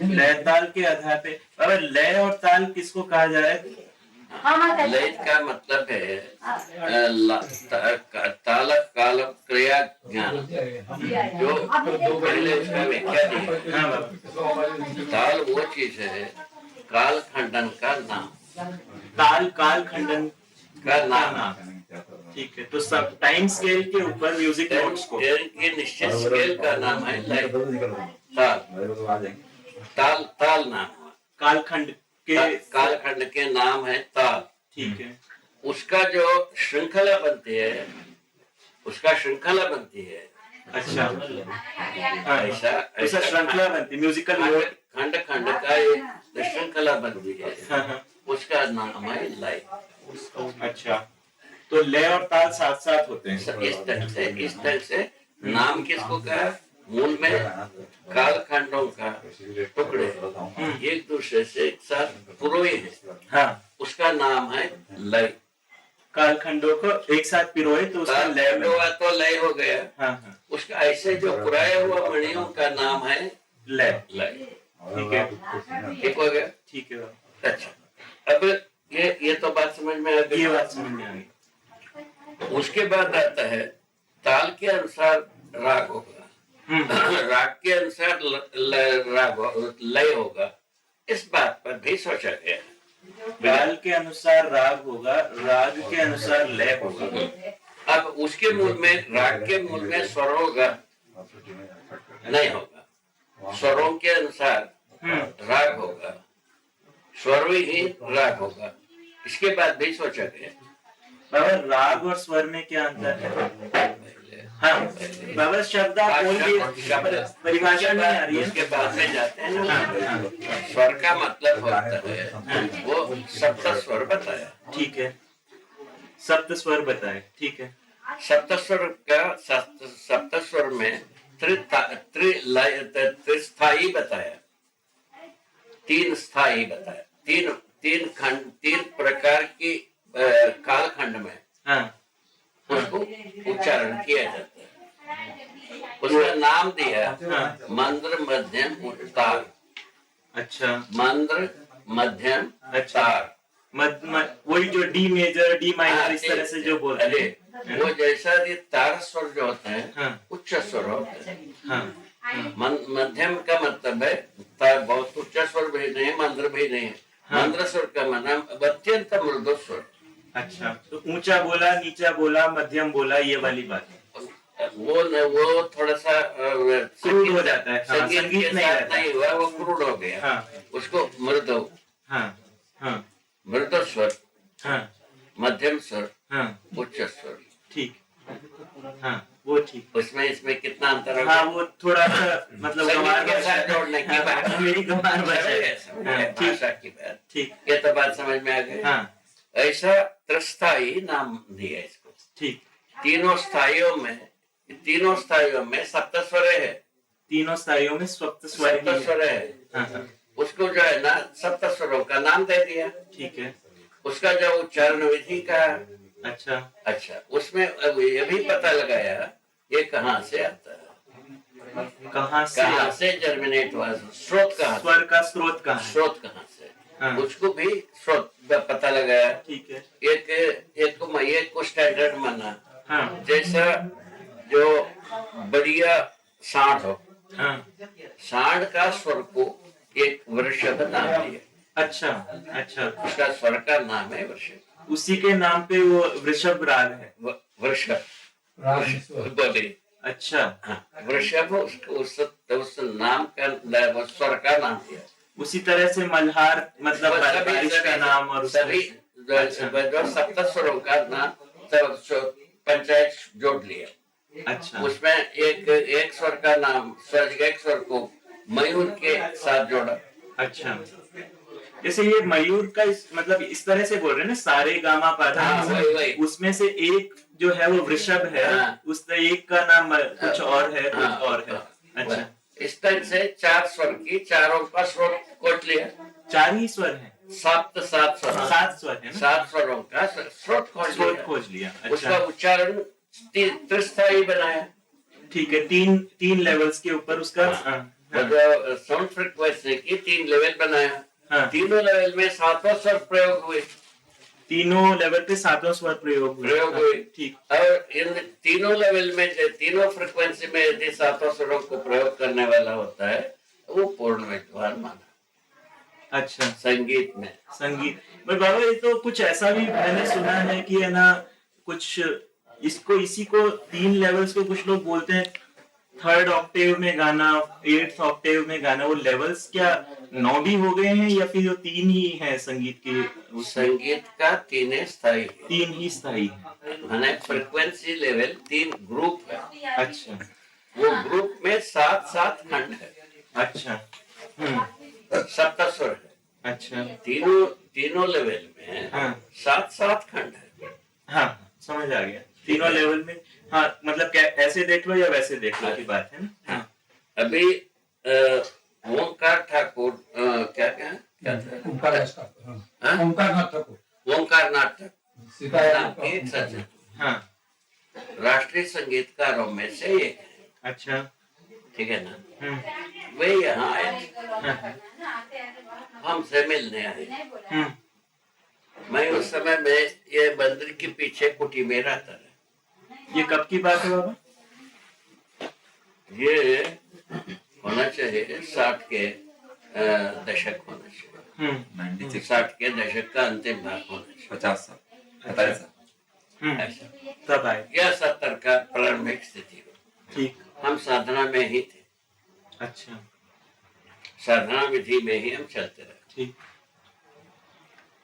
लय ताल के आधार पे। अब लय और ताल किसको कहा जा रहा है? लय का मतलब है ताल काल क्रिया ज्ञान, जो पहले उसका व्याख्या दी है। ताल वो चीज है, काल खंडन का नाम, ताल काल खंडन का नाम। ठीक है, तो सब टाइम स्केल के ऊपर म्यूजिक नोट्स को के निश्चित स्केल का नाम है लय। ताल ताल नाम, कालखंड के कालखंड के नाम है ताल। ठीक है, उसका जो श्रृंखला बनती है, उसका श्रृंखला बनती है। अच्छा, ऐसा ऐसा श्रृंखला बनती म्यूजिकल नोट, खंड खंड का एक श्रृंखला बनती है, हाँ, उसका नाम है लय। अच्छा, तो लय और ताल साथ साथ होते हैं। इस तरह से नाम किसको कहा, मूल में काल खंडों का टुकड़े एक दूसरे से एक साथ पुरोए हैं, हाँ, उसका नाम है लय। कालखंडों को एक साथ पिरोए तो उसका लय बना। हुआ तो लय हो गया। हाँ, हाँ, उसका ऐसे जो पुराया हुआ मणियों का नाम है लय। लय। ठीक है, ठीक हो गया। ठीक है, अच्छा, अब ये तो बात समझ में आ गई। ये बात समझ में आ गई। उसके बाद आता है ताल के अनुसार राग होगा, राग के अनुसार राग लय होगा। इस बात पर भी सोचा गया, ताल के अनुसार राग होगा, राग के अनुसार लय होगा। अब उसके मूल में, राग के मूल में स्वर होगा नहीं होगा, स्वरों के अनुसार राग होगा, स्वर ही राग होगा। इसके बाद भी सोचा गया, बाबा राग और स्वर में क्या अंतर है? हाँ, बाबा शब्द आप बोलिए, शब्द परिभाषा नहीं आ रही है। उसके बाद में जाते हैं ना, स्वर का मतलब होता है, वो सप्त स्वर बताया। ठीक है, सप्त स्वर बताए। ठीक है, सप्त स्वर का सप्त स्वर में त्रिस्थाई बताया, तीन स्थाई बताया, तीन प्रकार की कालखंड में हाँ, उसको उच्चारण किया जाता है। उसका नाम दिया मंद्र मध्यम तार। अच्छा, मंद्र मध्यम तार, वही जो डी मेजर, डी माइनर, इस तरह से जो बोलते हैं। वो जैसा ये तार स्वर जो होते हैं, हाँ, उच्च स्वर होते हैं। हाँ, मध्यम का मतलब है तार बहुत उच्च स्वर भी नहीं, मंद्र भी नहीं। मंद्र स्वर का मतलब अत्यंत मृदु स्वर। अच्छा, तो ऊंचा बोला, नीचा बोला, मध्यम बोला, ये वाली बात है। वो थोड़ा सा क्रूड हो जाता है। हाँ, संगीत संगीत नहीं रहता। नहीं हुआ, वो क्रूड हो गया। हाँ, उसको मृदु, हाँ, हाँ, मृदु स्वर, हाँ, मध्यम स्वर, हाँ, उच्च स्वर। ठीक, हाँ, वो ठीक। उसमें इसमें कितना अंतर है? हाँ, वो थोड़ा सा मतलब संगीत के साथ जोड़ने की बात, मेरी गंवार भाषा है। हाँ, ठीक, भाषा की बात। ठीक, ये तो बात समझ में आ गई। हाँ, ऐसा त्रिस्थाई नाम दिया इसको। ठीक। तीनों स्थाइयों में सप्त स्वर है, तीनों स्थाइयों में सप्त स्वर सप्त स्वर है। हाँ, हाँ, उसको जो है ना सप्त स्वरों का नाम दे दिया। ठीक है, उसका जो उच्चारण विधि का, अच्छा, उसमें अब ये भी पता लगाया ये कहाँ से आता है, कहाँ से जर्मिनेट हुआ, स्रोत कहाँ, स्वर का स्रोत कहाँ है? स्रोत कहाँ से, हाँ, उसको भी स्रोत पता लगाया। ठीक है, एक को स्टैंडर्ड माना। हाँ, जैसा जो बढ़िया सांड हो, हाँ, सांड का स्वर को एक वृषभ नाम दिया। अच्छा, अच्छा, उसका स्वर का नाम है वृषभ। उसी के नाम पे वो वृषभ राग है। वृषभ बोले, अच्छा, हाँ, वृषभ उस नाम का स्वर का नाम दिया। उसी तरह से मल्हार मतलब बारिश का नाम और सभी जो सप्त स्वरों का नाम पंचायत जोड़ लिया। अच्छा, उसमें एक स्वर का नाम, एक स्वर को मयूर के साथ जोड़ा। अच्छा, जैसे ये मयूर का मतलब इस तरह से बोल रहे हैं ना, सारे गामा पाधा, वही। उसमें से एक जो है वो वृषभ है। हाँ, उस एक का नाम कुछ और है, कुछ और है। अच्छा, इस तरह से चार स्वर की चारों का स्रोत कोट लिया। 4 ही स्वर है, सात स्वर, 7 स्वर है ना, 7 स्वरों का स्रोत खोज लिया। उसका अच्छा, उच्चारण त्रिस्थाई बनाया। ठीक है, तीन लेवल्स के ऊपर उसका साउंड फ्रीक्वेंसी की 3 लेवल बनाया। हाँ, तीनों लेवल में 7 स्वर प्रयोग हुए। तीनों लेवल पे सातों स्वर प्रयोग हुए। प्रयोग हुए। ठीक। और इन तीनों लेवल में तीनों फ्रिक्वेंसी में यदि सातों स्वरों को प्रयोग करने वाला होता है तो वो पूर्ण विद्वान माना। अच्छा, संगीत में संगीत पर बाबा ये तो कुछ ऐसा भी मैंने सुना है कि है ना, कुछ इसी को 3 लेवल्स को कुछ लोग बोलते हैं, 3rd ऑक्टेव में गाना, 8th ऑक्टेव में गाना। वो लेवल्स क्या 9 भी हो गए हैं या फिर जो 3 ही है संगीत के? संगीत का 3 स्थाई है, 3 ही स्थायी है। माने फ्रिक्वेंसी लेवल 3 ग्रुप है। अच्छा, वो ग्रुप में 7-7 खंड है। अच्छा, 7 स्वर है। अच्छा, तीनों लेवल में हाँ 7-7 खंड है। हाँ, समझ आ गया। तीनों लेवल में, हाँ मतलब क्या ऐसे देख लो या वैसे देख लो की बात है ना। हाँ। अभी ओंकार ठाकुर क्या था? ओंकारनाथ ठाकुर ओंकार नाथ ठाकुर एक सज्जन, हाँ, राष्ट्रीय संगीतकारों में से एक है। अच्छा, ठीक है ना? वे यहाँ आए, हमसे मिलने आए। मैं उस समय में ये मंदिर के पीछे कुटी में रहता था। ये कब की बात है बाबा? ये होना चाहिए 60 के दशक होना चाहिए। 96 60 के दशक का अंतिम भाग होना चाहिए। 50 साल 45 साल ऐसा तब आए। या 70 का प्रारंभिक स्थिति हो। ठीक। हम साधना में ही थे, अच्छा, साधना विधि में ही हम चलते रहे। ठीक।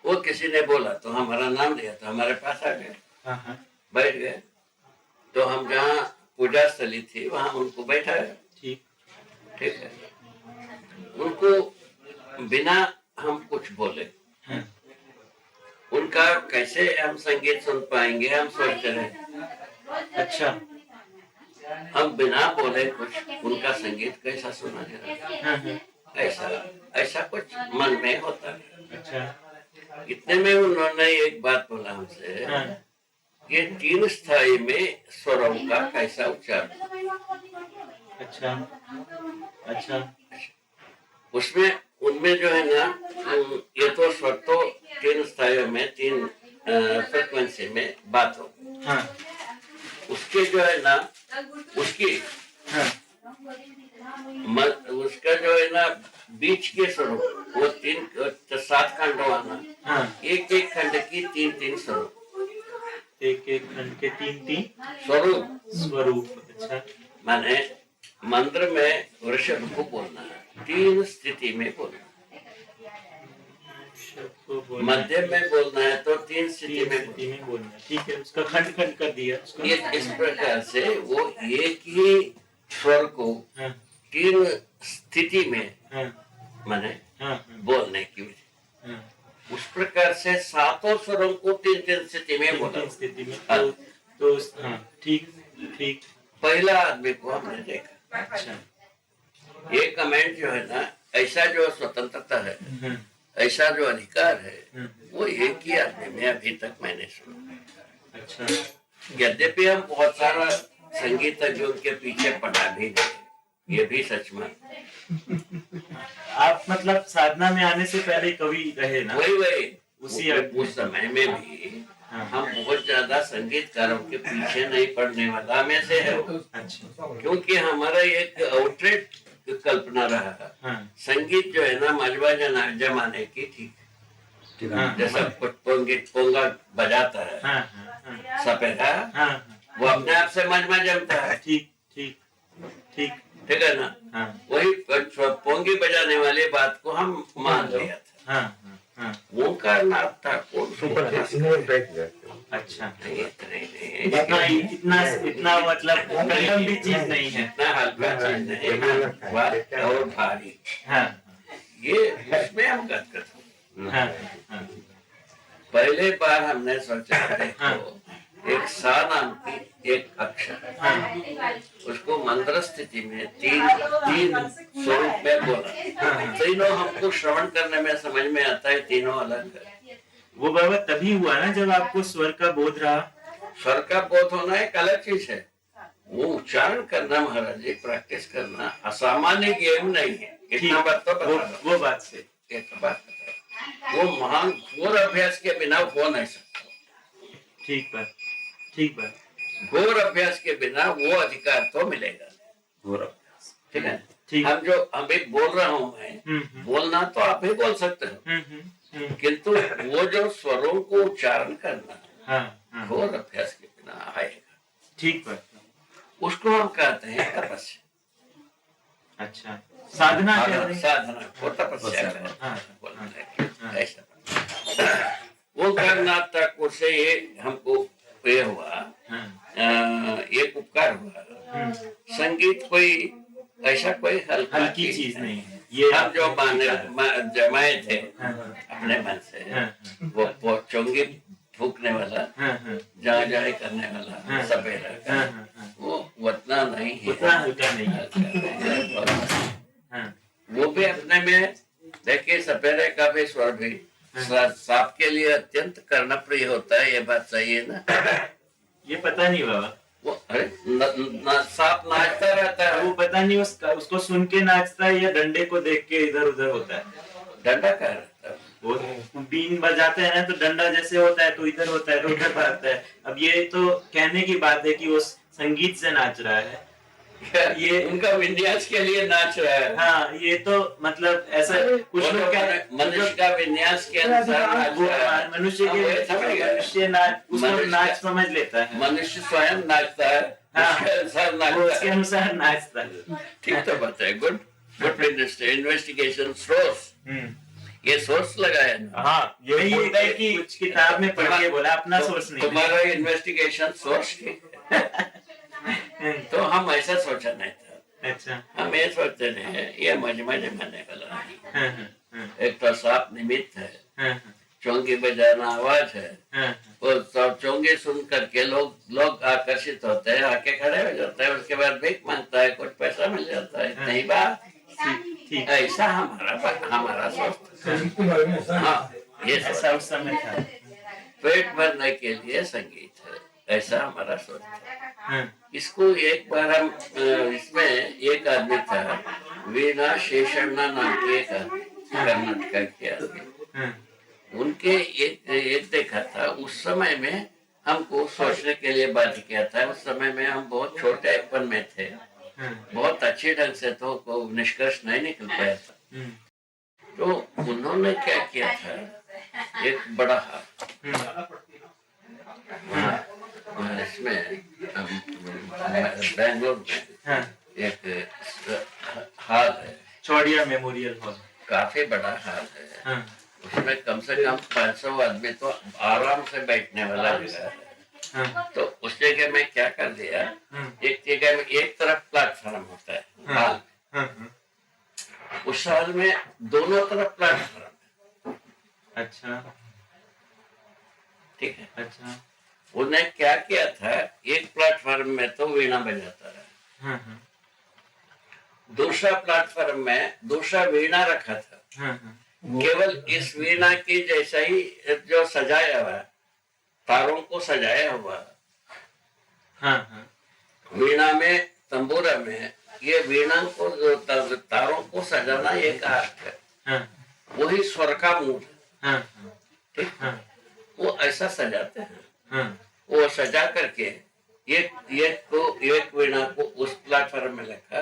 वो किसी ने बोला तो हमारा नाम लिया तो हमारे पास आ गए, हाँ हाँ, बैठ गए। तो हम जहाँ पूजा स्थली थी वहां उनको बैठाया। ठीक। ठीक है, उनको बिना हम कुछ बोले हाँ, उनका कैसे हम संगीत सुन पाएंगे हम सोचते रहे। अच्छा, हम बिना बोले कुछ उनका संगीत कैसा सुना जाए, हाँ हाँ, ऐसा कुछ मन में होता है। अच्छा, इतने में उन्होंने एक बात बोला हमसे, हाँ, ये 3 स्थाई में स्वरों का कैसा उच्चारण। अच्छा, अच्छा, उसमें उनमें जो है ना, ये तो स्वर तो 3 स्थाइयों में 3 फ्रिक्वेंसी में बात हो, हाँ, उसके जो है ना उसकी हाँ, उसका जो है ना बीच के स्वरूप वो 7 खंड वाला, हाँ, एक खंड की 3 स्वरूप, एक खंड के 3 स्वरूप। स्वरूप। अच्छा, माने मंत्र में वृषभ को बोलना है, 3 स्थिति में बोलना है। सबको बोलना है। मध्य में बोलना है तो 3 स्थिति 3 में स्थिति में बोलना है। ठीक है, उसका खंड खंड कर दिया उसको। ये इस प्रकार से वो एक ही स्वर को हाँ, 3 स्थिति में हाँ, माने हाँ, हाँ, बोलने की विधि। हाँ, उस प्रकार से 7 स्वरों को 3 स्थिति में बोला। 3 स्थिति में तो हाँ, ठीक, ठीक। पहला आदमी को हमने देखा। अच्छा, ये कमेंट जो है ना, ऐसा जो स्वतंत्रता है, हाँ, ऐसा जो अधिकार है, हाँ, वो एक ही आदमी में अभी तक मैंने सुना। अच्छा, यद्यपि हम बहुत सारा संगीतज्ञों के पीछे पढ़ा भी गए, ये भी सच में। आप मतलब साधना में आने से पहले कवि रहे ना? वही उसी उस समय में भी हाँ, हम बहुत ज्यादा संगीतकारों के पीछे नहीं पड़ने वाला में से है वो। अच्छा, क्योंकि हमारा एक आउटलेट कल्पना रहा, हाँ, संगीत जो है ना मजबा जमाने की ठीक, हाँ, जैसा पोंगा बजाता है, हाँ, हाँ, हाँ, सपेरा, हाँ, वो अपने आप से मजमा जमता है। ठीक, ठीक, ठीक, ठीक है ना? हाँ, वही पोंगी बजाने वाली बात को हम मान लिया था। हाँ, हाँ, हाँ, ओंकार नाथ ठाकुर अच्छा, इतना इतना मतलब कठिन भी चीज नहीं है। हल्का चीज नहीं है, बात और भारी। हाँ, ये उसमें हम करते थे। हाँ, हाँ, पहले बार हमने सोचा हाँ, एक सा नाम की एक अक्षर, हाँ, उसको मंत्र स्थिति में 3 स्वरूप में बोला। तीनों हमको श्रवण करने में समझ में आता है, तीनों अलग है। वो बाबा तभी हुआ ना जब आपको स्वर का बोध रहा। स्वर का बोध होना एक अलग चीज है, वो उच्चारण करना महाराज जी, प्रैक्टिस करना असामान्य गेम नहीं है। इतना बात तो बता दो। वो बात से एक बात बता वो महान घोर अभ्यास के बिना हो नहीं सकता। ठीक बात, ठीक बात। घोर अभ्यास के बिना वो अधिकार तो मिलेगा, घोर अभ्यास। ठीक है। ठीक। हम जो अभी बोल रहा हूँ मैं, बोलना तो आप ही बोल सकते हो, किंतु वो जो स्वरों को उच्चारण करना हाँ, घोर अभ्यास के बिना आएगा। ठीक बात। उसको हम कहते हैं तपस्या। अच्छा, साधना कह रहे हैं। साधना को तपस्या कहते हाँ, हैं, बोलने के ऐसा। वो करनाथ ठाकुर से ये हमको ये हुआ, एक उपकार हुआ। संगीत कोई ऐसा कोई हल्की चीज नहीं है। ये हम जो जमाए थे अपने मन से, वो चोंगी फूकने वाला, जहाँ जाए करने वाला सपेरा, वो उतना नहीं है, उतना हल्का नहीं है। वो भी अपने में देखिए, सपेरे का भी स्वर भी सांप के लिए अत्यंत कर्णप्रिय होता है, ये बात सही है ना? ये पता नहीं बाबा। वो अरे सांप नाचता रहता है, वो पता नहीं उसको सुन के नाचता है या डंडे को देख के इधर उधर होता है। डंडा कह रहता है, वो बीन बजाते हैं ना, तो डंडा जैसे होता है तो इधर होता है तो उधर भागता है। अब ये तो कहने की बात है कि वो संगीत से नाच रहा है, ये उनका विन्यास के लिए नाच रहा है। हाँ, ये तो मतलब ऐसा कुछ लोग मनुष्य का विन्यास के अनुसार नाच रहा है। मनुष्य उसको नाच समझ लेता है, मनुष्य स्वयं नाचता है, उसके अनुसार नाचता है। ठीक तो बात है। गुड गुड इन्वेस्टिगेशन सोर्स, ये सोर्स लगाया ना। हाँ, यही होता है कि कुछ किताब में पढ़ के बोला, अपना सोर्स नहीं। तुम्हारा इन्वेस्टिगेशन सोर्स तो हम ऐसा सोचा नहीं था। अच्छा, हम ये सोचते रहे ये मजमा जमाने वाला है। एक तो सांप निमित्त है, चोंगी बजाना आवाज है, वो सब चोंगी सुन करके लोग आकर्षित होते हैं, आके खड़े हो जाते हैं, उसके बाद भीख मांगता है, कुछ पैसा मिल जाता है, नहीं बात। ऐसा हमारा सोच। हाँ, ये ऐसा उस समय था। पेट भरने के लिए संगीत है, ऐसा हमारा सोच था। इसको एक बार हम इसमें एक आदमी था, वीणा शेषण्णा नाम के एक आदमी, कर्नाटक के आदमी, उनके एक देखा था। उस समय में हमको सोचने के लिए बात किया था। उस समय में हम बहुत छोटेपन में थे, बहुत अच्छे ढंग से तो को निष्कर्ष नहीं निकल पाया था। तो उन्होंने क्या किया था, एक बड़ा इसमें बेंगलोर में एक हॉल है, चौड़िया मेमोरियल हॉल, काफी बड़ा हॉल है। उसमें कम से कम 500 आदमी तो आराम से बैठने वाला जगह है। तो उस जगह में क्या कर दिया, एक जगह में एक तरफ प्लेटफॉर्म होता है हॉल, उस हॉल में दोनों तरफ प्लेटफॉर्म। अच्छा, ठीक है। अच्छा, उन्हें क्या किया था, एक प्लेटफॉर्म में तो वीणा बजाता रहा, दूसरा प्लेटफॉर्म में दूसरा वीणा रखा था। केवल इस वीणा की जैसा ही जो सजाया हुआ, तारों को सजाया हुआ, वीणा में, तंबूरा में, ये वीणा को जो तारों को सजाना एक आर्ट है, वही स्वर का मूड है। ठीक, वो ऐसा सजाते हैं। वो सजा करके एक वीणा को उस प्लेटफॉर्म में रखा,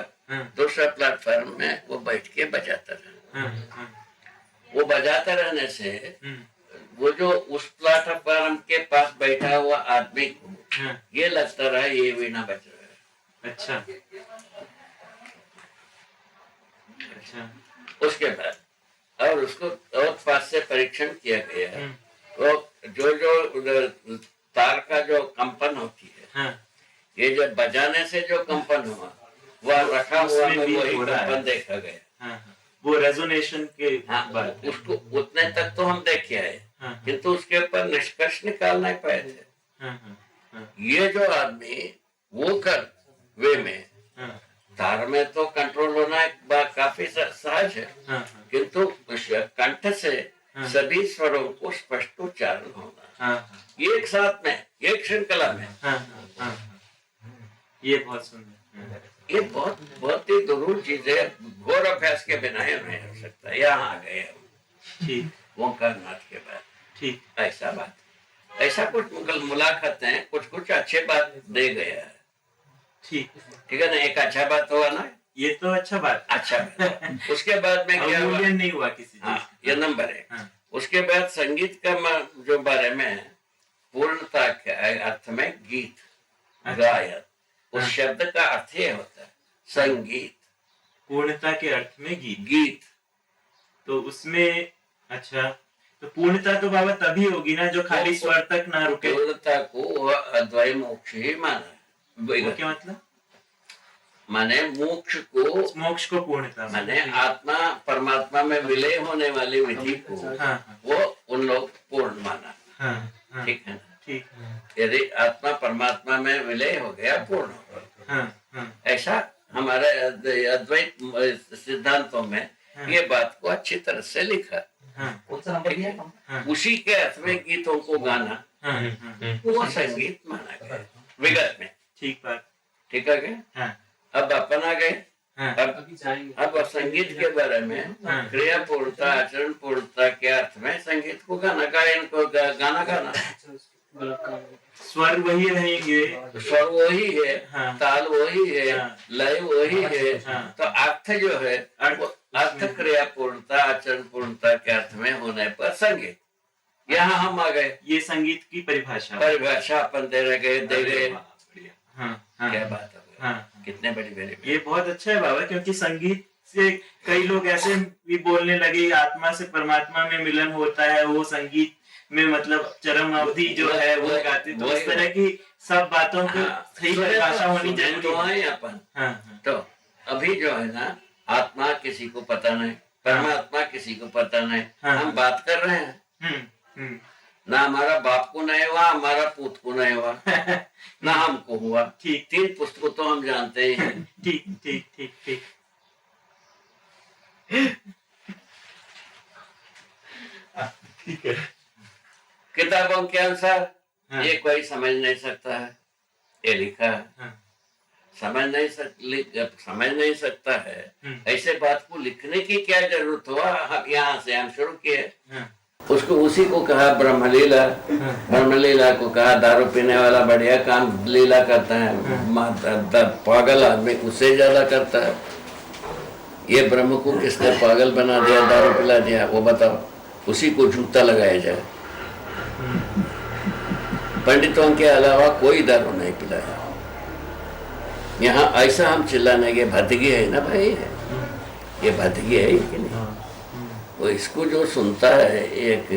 दूसरा प्लेटफॉर्म में वो बैठ के बजाता रहा। वो बजाते रहने से वो जो उस प्लेटफॉर्म के पास बैठा हुआ आदमी को ये लगता रहा ये वीणा बज रहा है। अच्छा, अच्छा। उसके बाद और उसको और पास से परीक्षण किया गया, वो जो तार का जो कंपन होती है, ये जो बजाने से जो कंपन हुआ, वह रखा हुआ में वही कंपन देखा गया। वो रेजोनेशन के बाद उसको उतने तक तो हम देखे आए, किंतु उसके ऊपर निष्कर्ष निकाल नहीं पाए थे। ये जो आदमी वो कर वे में, तार में तो कंट्रोल होना एक बात काफी सहज है, किंतु कंठ से सभी स्वरों को स्पष्ट उच्चारण होना, एक साथ में, एक श्रृंखला में। ये बहुत सुंदर, ये बहुत ही दुरूह चीज है, घोर अभ्यास के बिना ही नहीं हो सकता। यहाँ आ गए। ठीक, ओंकारनाथ के बाद। ठीक ऐसा बात, ऐसा कुछ मुलाकातें कुछ कुछ अच्छे बात दे गया है। ठीक ठीक है ना, एक अच्छा बात हुआ ना, ये तो अच्छा बात अच्छा बात हुआ। उसके बाद में क्या हुआ, अवमूल्यन नहीं हुआ किसी हाँ, चीज ये नंबर है। हाँ। उसके बाद संगीत का जो बारे में पूर्णता के अर्थ में गीत गायन, उस हाँ। शब्द का अर्थ ये होता है संगीत, पूर्णता के अर्थ में गीत, गीत। तो उसमें अच्छा, तो पूर्णता तो बाबा तभी होगी ना जो खाली स्वर तक ना रुके। पूर्णता को वह अद्वैत मोक्ष ही माना है। वो क्या मतलब? माने मोक्ष को पूर्णता माने आत्मा परमात्मा में विलय होने वाली विधि को हाँ, वो उन लोग पूर्ण माना। हाँ, हाँ, ठीक है ना, ठीक यदि आत्मा परमात्मा में विलय हो गया, पूर्ण हो गया। हाँ, हाँ, ऐसा हमारे अद्वैत सिद्धांतों में ये बात को अच्छी तरह से लिखा। हाँ, हाँ। उसी के अर्थ में गीतों को गाना हाँ, हाँ, वो संगीत माना गया विगत में। ठीक बात। ठीक है क्या? हाँ, अब अपन आ गए। हाँ, अब संगीत के बारे में हाँ। क्रिया पूर्णता आचरण पूर्णता के अर्थ में संगीत को गाना, गायन को गाना गाना। स्वर वही रहेंगे, स्वर वही है, हाँ। ताल वही है, हाँ। लय वही है, हाँ। तो अर्थ जो है वो अर्थ क्रिया पूर्णता आचरण पूर्णता के अर्थ में होने पर संगीत। यहाँ हम आ गए, ये संगीत की परिभाषा। परिभाषा अपन दे गए। हाँ, हाँ, क्या बात है, हाँ, कितने बड़ी बड़ी। ये बहुत अच्छा है बाबा, क्योंकि संगीत से कई लोग ऐसे भी बोलने लगे आत्मा से परमात्मा में मिलन होता है, वो संगीत में मतलब चरम अवधि जो है वो गाते, तो इस तरह की सब बातों की सही परिभाषा होनी जरूरी है। अपन हाँ, हाँ, तो अभी जो है ना, आत्मा किसी को पता नहीं, परमात्मा किसी को पता नहीं। हाँ। हम बात कर रहे हैं, हम्म, ना हमारा बाप को नहीं हुआ, हमारा पूत को नहीं हुआ, ना हमको हुआ। ठीक। 3 पुस्तकों तो हम जानते ही हैं। ठीक ठीक ठीक ठीक। ठीक है। किताबों के अनुसार हाँ। ये कोई समझ नहीं सकता है, ये लिखा है। हाँ। समझ नहीं सकता है, हम्म। ऐसे बात को लिखने की क्या जरूरत हुआ? हम यहाँ से हम शुरू किए। हाँ। उसको उसी को कहा ब्रह्मलीला। ब्रह्मलीला को कहा दारू पीने वाला बढ़िया काम लीला करता है, पागल आदमी उससे ज्यादा करता है। ये ब्रह्म को किसने पागल बना दिया, दारू पिला दिया, वो बताओ। उसी को जूता लगाया जाए। पंडितों के अलावा कोई दारू नहीं पिलाया। यहाँ ऐसा हम चिल्लाने के भतगी है ना भाई, ये भतगी है कि नहीं? वो इसको जो सुनता है, एक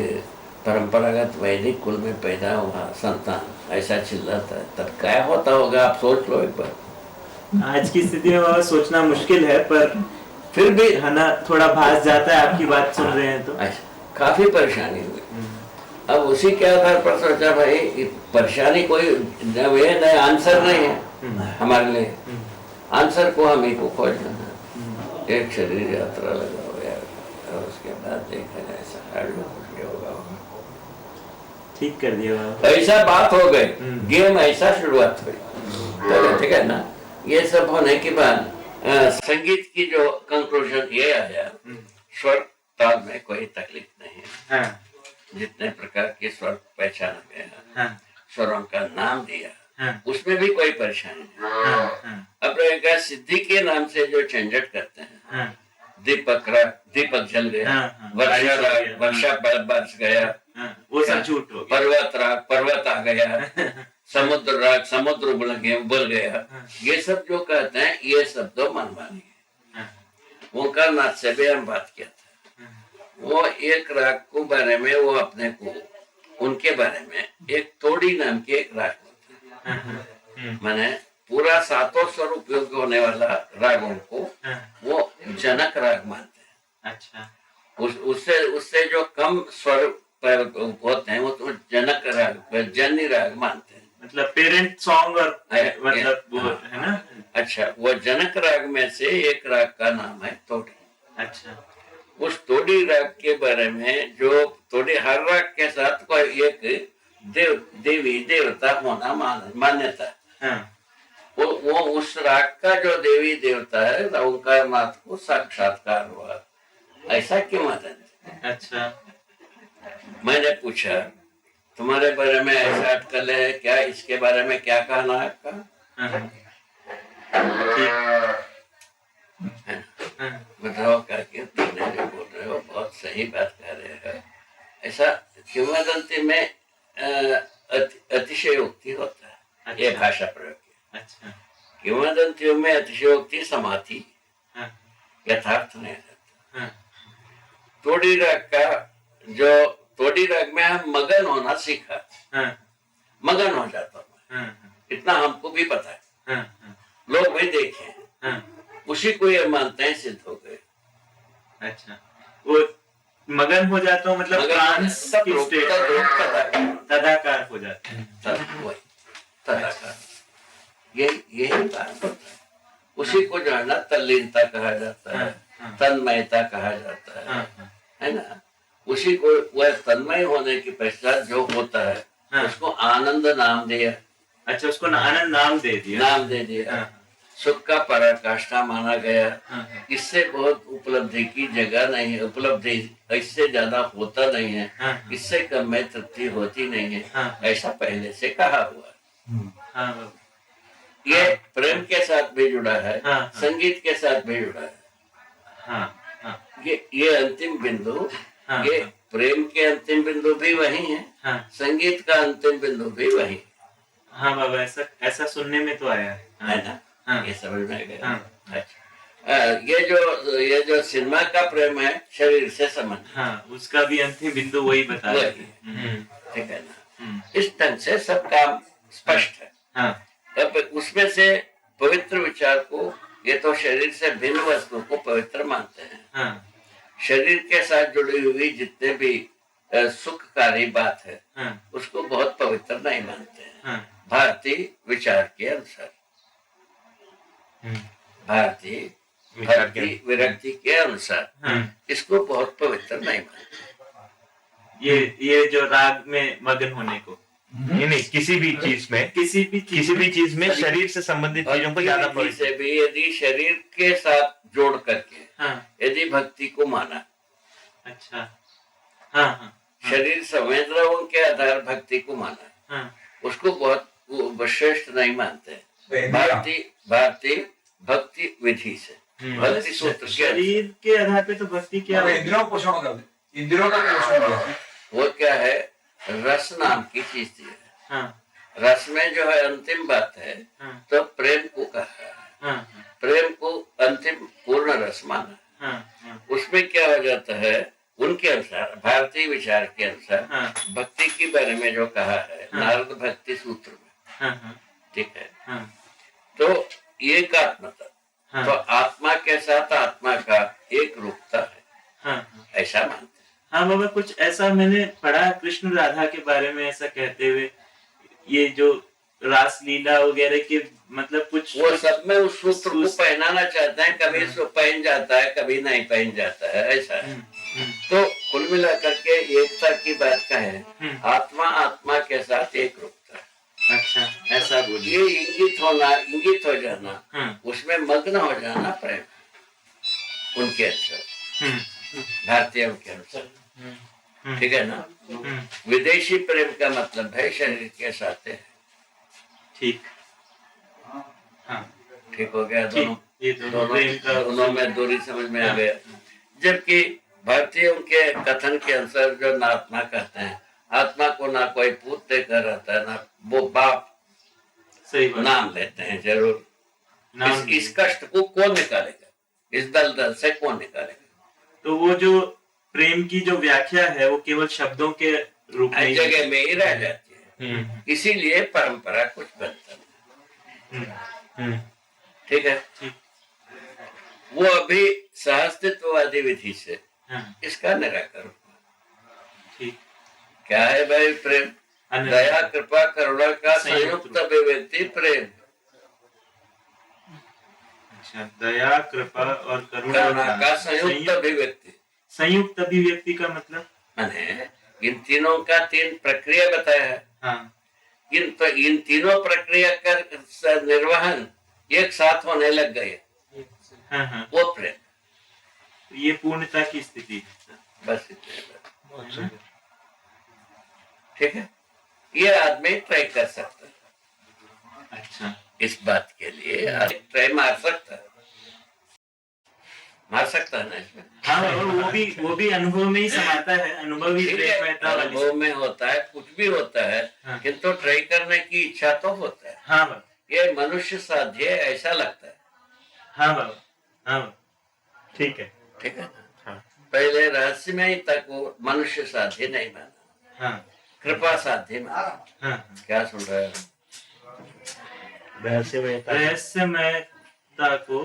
परंपरागत वैदिक कुल में पैदा हुआ संतान ऐसा चिल्लाता है, तब क्या होता होगा? आप सोच लो एक बार। आज की स्थिति में बाबा सोचना मुश्किल है, पर फिर भी है ना, थोड़ा भास जाता है आपकी बात सुन रहे हैं तो। काफी परेशानी हुई। अब उसी के आधार पर सोचा भाई परेशानी कोई नए आंसर नहीं है हमारे लिए, आंसर को हम ही को खोजना है। एक शरीर यात्रा लगा हो यार, और उसके बाद देखा जाए ऐसा होगा। ठीक कर दिया बाबा। ऐसा बात हो गई, गेम ऐसा शुरुआत हुई। तो ठीक है ना, ये सब होने के बाद संगीत की जो कंक्लूजन ये आया, स्वर ताल में कोई तकलीफ नहीं है। हाँ। जितने प्रकार के स्वर पहचाना गया, हाँ। स्वरों का नाम दिया, हाँ। उसमें भी कोई परेशानी नहीं। हाँ। अब रहेगा सिद्धि के नाम से जो झंझट करते हैं, हाँ। दीपक जल गया, हाँ। वर्षा राग, वर्षा बरस गया, हाँ। वो सब झूठ हो गया। पर्वत राग, पर्वत आ गया, समुद्र राग, समुद्र बोल गया। ये सब जो कहते हैं ये सब तो मनमानी है। ओंकारनाथ से भी हम बात किया था, वो एक राग को बारे में, वो अपने को उनके बारे में एक तोड़ी नाम के एक राग होता है, माने पूरा 7 स्वर उपयोग होने वाला रागों को वो जनक राग मानते हैं। अच्छा। उससे जो कम स्वर होते हैं वो तो जनक राग, जन्य राग मानते हैं। मतलब पेरेंट सॉन्ग और मतलब वो है ना। अच्छा, वो जनक राग में से एक राग का नाम है तोड़ी। अच्छा। उस तोड़ी राग के बारे में, जो तोड़ी हर राग के साथ कोई एक देवी देवता होना मान्यता। हाँ। वो उस राग का जो देवी देवता है ओंकारनाथ को साक्षात्कार हुआ, ऐसा क्यों मानते? अच्छा। मैंने पूछा तुम्हारे बारे में ऐसा अटकल है क्या, इसके बारे में क्या कहना है आपका? बताओ करके तुमने जो बोल रहे हो बहुत सही बात कह रहे हो। ऐसा किंवदंती में अतिशयोक्ति होता है। अच्छा। ये भाषा प्रयोग किया। अच्छा। किंवदंतियों में अतिशयोक्ति समाधि यथार्थ नहीं रहता। तोड़ी राग का जो तोड़ी राग में हम मगन होना सीखा, मगन हो जाता हूँ, इतना हमको भी पता है, लोग भी देखे, उसी को ये मानते हैं सिद्ध हो गए। अच्छा, वो मगन हो जाता हूँ मतलब ट्रांस की स्टेट, तदाकार हो जाता है। तदाकार यही बात होता है। उसी को जो है ना तल्लीनता कहा जाता है, तन्मयता कहा जाता है ना। उसी को वह तन्मय होने की पश्चात जो होता है उसको आनंद नाम दिया। अच्छा, उसको आनंद नाम दे दिया। सुख का पराकाष्ठा माना गया। इससे बहुत उपलब्धि की जगह नहीं है, उपलब्धि इससे ज्यादा होता नहीं है, इससे कम में तृप्ति होती नहीं है, ऐसा पहले से कहा हुआ है। ये प्रेम के साथ भी जुड़ा है, संगीत के साथ भी जुड़ा है। ये अंतिम बिंदु, ये प्रेम के अंतिम बिंदु भी वही है, संगीत का अंतिम बिंदु भी वही। हाँ बाबा, ऐसा सुनने में तो आया है ना। ये समझ में गया। अच्छा, ये जो सिनेमा का प्रेम है शरीर से संबंध, उसका भी अंतिम बिंदु वही बता रही है। ठीक है ना। इस ढंग से सब काम स्पष्ट है। अब उसमें से पवित्र विचार को, ये तो शरीर से भिन्न वस्तु को पवित्र मानते हैं। शरीर के साथ जुड़ी हुई जितने भी सुखकारी बात है उसको बहुत पवित्र नहीं मानते हैं। भारतीय विचार के अनुसार, भारतीय विरक्ति के अनुसार इसको बहुत पवित्र नहीं मानते। ये जो राग में मगन होने को, नहीं, किसी भी चीज में शरीर से संबंधित चीजों को ज्यादा भक्ति से भी यदि शरीर के साथ जोड़ करके यदि भक्ति को माना, अच्छा, शरीर संवेदनाओं के आधार भक्ति को माना, उसको बहुत श्रेष्ठ नहीं मानते। भारतीय भक्ति विधि से, भक्ति सूत्र शरीर के आधार पे तो भक्ति क्या है? इंद्रियों को पोषण कर दे, इंद्रियों का पोषण कर, वो क्या है, रस नाम की चीज है। रस में जो है अंतिम बात है, तो प्रेम को कहा है, प्रेम को अंतिम पूर्ण रस माना। उसमें क्या हो जाता है, उनके अनुसार, भारतीय विचार के अनुसार भक्ति के बारे में जो कहा है नारद भक्ति सूत्र में, ठीक है। तो एक आत्मता, तो आत्मा के साथ आत्मा का एक रूपता है, ऐसा मानते हैं। हाँ बाबा, कुछ ऐसा मैंने पढ़ा कृष्ण राधा के बारे में, ऐसा कहते हुए ये जो रास लीला वगैरह के मतलब कुछ वो सब में उस सूत्र को पहनाना चाहते हैं, कभी इसको पहन जाता है कभी नहीं पहन जाता है, ऐसा है। तो कुल मिलाकर के एकता की बात का है, आत्मा के साथ एक रूपता है। अच्छा, ऐसा बोलिए। ये इंगित हो जाना, उसमें मग्न हो जाना प्रेम उनके अनुसार, भारतीयों के अनुसार, ठीक है ना। विदेशी प्रेम का मतलब है शरीर के साथ है। ठीक, ठीक हो गया। दोनों में दूरी समझ में आ गया। जबकि भारतीयों के कथन के अनुसार जो आत्मा कहते हैं, आत्मा को ना कोई पूत देकर रहता है, ना वो बाप सही नाम लेते हैं जरूर। इस कष्ट को कौन निकालेगा, इस दलदल से कौन निकालेगा? तो वो जो प्रेम की जो व्याख्या है वो केवल शब्दों के रूप में जगह में ही रह जाती है, इसीलिए परंपरा कुछ बनता है। ठीक है। वो अभी सहस्तित्ववादी विधि से इसका निराकरण हुआ। क्या है भाई प्रेम? दया कृपा करुणा का संयुक्त अभिव्यक्ति प्रेम। अच्छा, दया कृपा और करुणा का संयुक्त अभिव्यक्ति। संयुक्त अभिव्यक्ति का मतलब मैंने इन तीनों का 3 प्रक्रिया बताया है। इन तीनों प्रक्रिया का निर्वहन एक साथ होने लग गए, वो प्रेम। ये पूर्णता की स्थिति। बस इतने। ठीक है, ये आदमी ट्राई कर सकता है। अच्छा इस बात के लिए आदमी ट्राई मार सकता है ना इसमें। हाँ बाबा, वो भी अनुभव में ही समाता है, अनुभव ही ठीक प्रेम है, मेहता वाली। अनुभव में होता है, कुछ भी होता है, हाँ। किंतु ट्राई करने की इच्छा तो होता है। हाँ बाबा, ये मनुष्य साध्य है, ऐसा लगता है। हाँ बाबा, हाँ बाबा, ठीक है। ठीक है ना? हाँ पहले रहस्य में ही तक वो मनुष्य साध्य नहीं माना, हाँ कृपा साध्य माना। हाँ क्या सुन रहे हो? रहस्यमयता को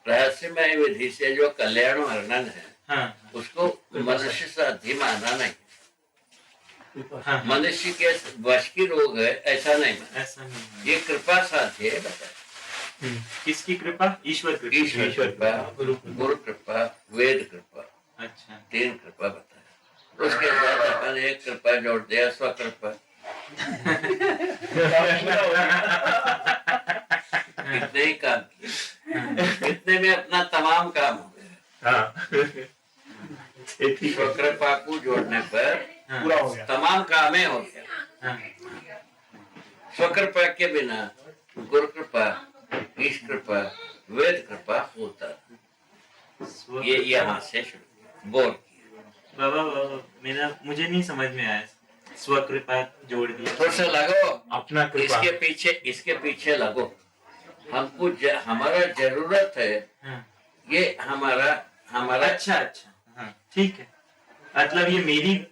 रहस्यमय विधि से जो कल्याण वर्णन है, हाँ उसको मनुष्य साध्य माना नहीं। हाँ मनुष्य के वश की रोग है, ऐसा नहीं माना। ऐसा नहीं है। ये कृपा साध्य है, बता। किसकी कृपा? ईश्वर कृपा। ईश्वर कृपा, गुरु कृपा, वेद कृपा, अच्छा 3 कृपा बताया। उसके बाद अपन एक कृपा जोड़ दिया, स्वकृपा। कितने ही काम किए, कितने में अपना तमाम काम हो गया। हाँ ये ठीक है, स्वकृपा को जोड़ने पर पूरा हो गया। तमाम काम ही हो गया। हाँ स्वकृपा के बिना गुरु कृपा, ईश कृपा, वेद कृपा होता। ये यहाँ से शुरू बोल किया। बाबा मुझे नहीं समझ में आया, स्वकृपा जोड़ दिया। थोड़ा सा लगो, अपना कृपा। इसके पीछे लगो। हमको हमारा जरूरत है, हाँ ये हमारा अच्छा अच्छा, हाँ ठीक है, मतलब ये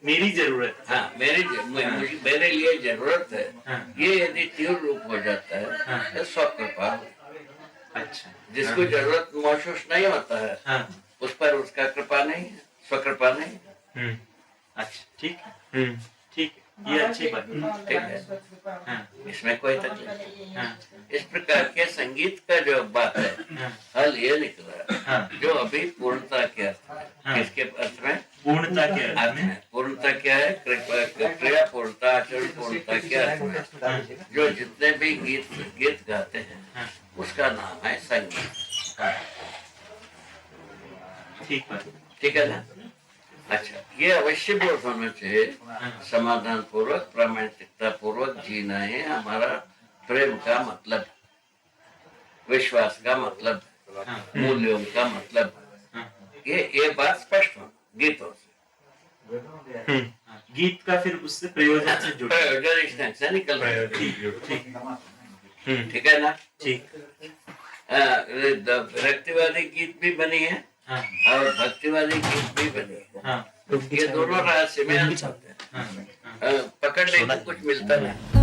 मेरी जरूरत है। हाँ, मेरे लिए जरूरत है। हाँ। ये यदि तीव्र रूप हो जाता है, हाँ। तो स्वकृपा। अच्छा जिसको जरूरत महसूस नहीं होता है, हाँ उस पर उसका कृपा नहीं है, स्वकृपा नहीं है। अच्छा ठीक है, ठीक है, ये अच्छी बात है। ठीक है, हाँ इसमें कोई तकलीफ नहीं। हाँ इस प्रकार के संगीत का जो बात है, हाँ हल ये निकला, हाँ जो अभी पूर्णता के अर्थ में, हाँ। किसके अर्थ में? पूर्णता के अर्थ अर्थ में। में पूर्णता क्या है? क्रिया पूर्णता, आचरण पूर्णता के अर्थ में जो जितने भी गीत गाते हैं, हाँ उसका नाम है संगीत। ठीक बात। ठीक है ना? अच्छा, ये अवश्य बोध होना चाहिए, समाधान पूर्वक, प्रामाणिकता पूर्वक जीना है हमारा प्रेम का मतलब, विश्वास का मतलब, हाँ मूल्यों का मतलब। हाँ ये बात स्पष्ट हो गीतों से। हाँ, गीत का फिर उससे प्रयोजन से जुड़ा। प्रयोजन इसमें से निकल रहा है। ठीक है ना? ठीक। व्यक्तिवादी गीत भी बनी है हाँ और भक्तिवादी गीत भी बनी है। हाँ ये दोनों रहस्य में हम चलते हैं। हाँ हाँ पकड़ ले तो कुछ मिलता नहीं।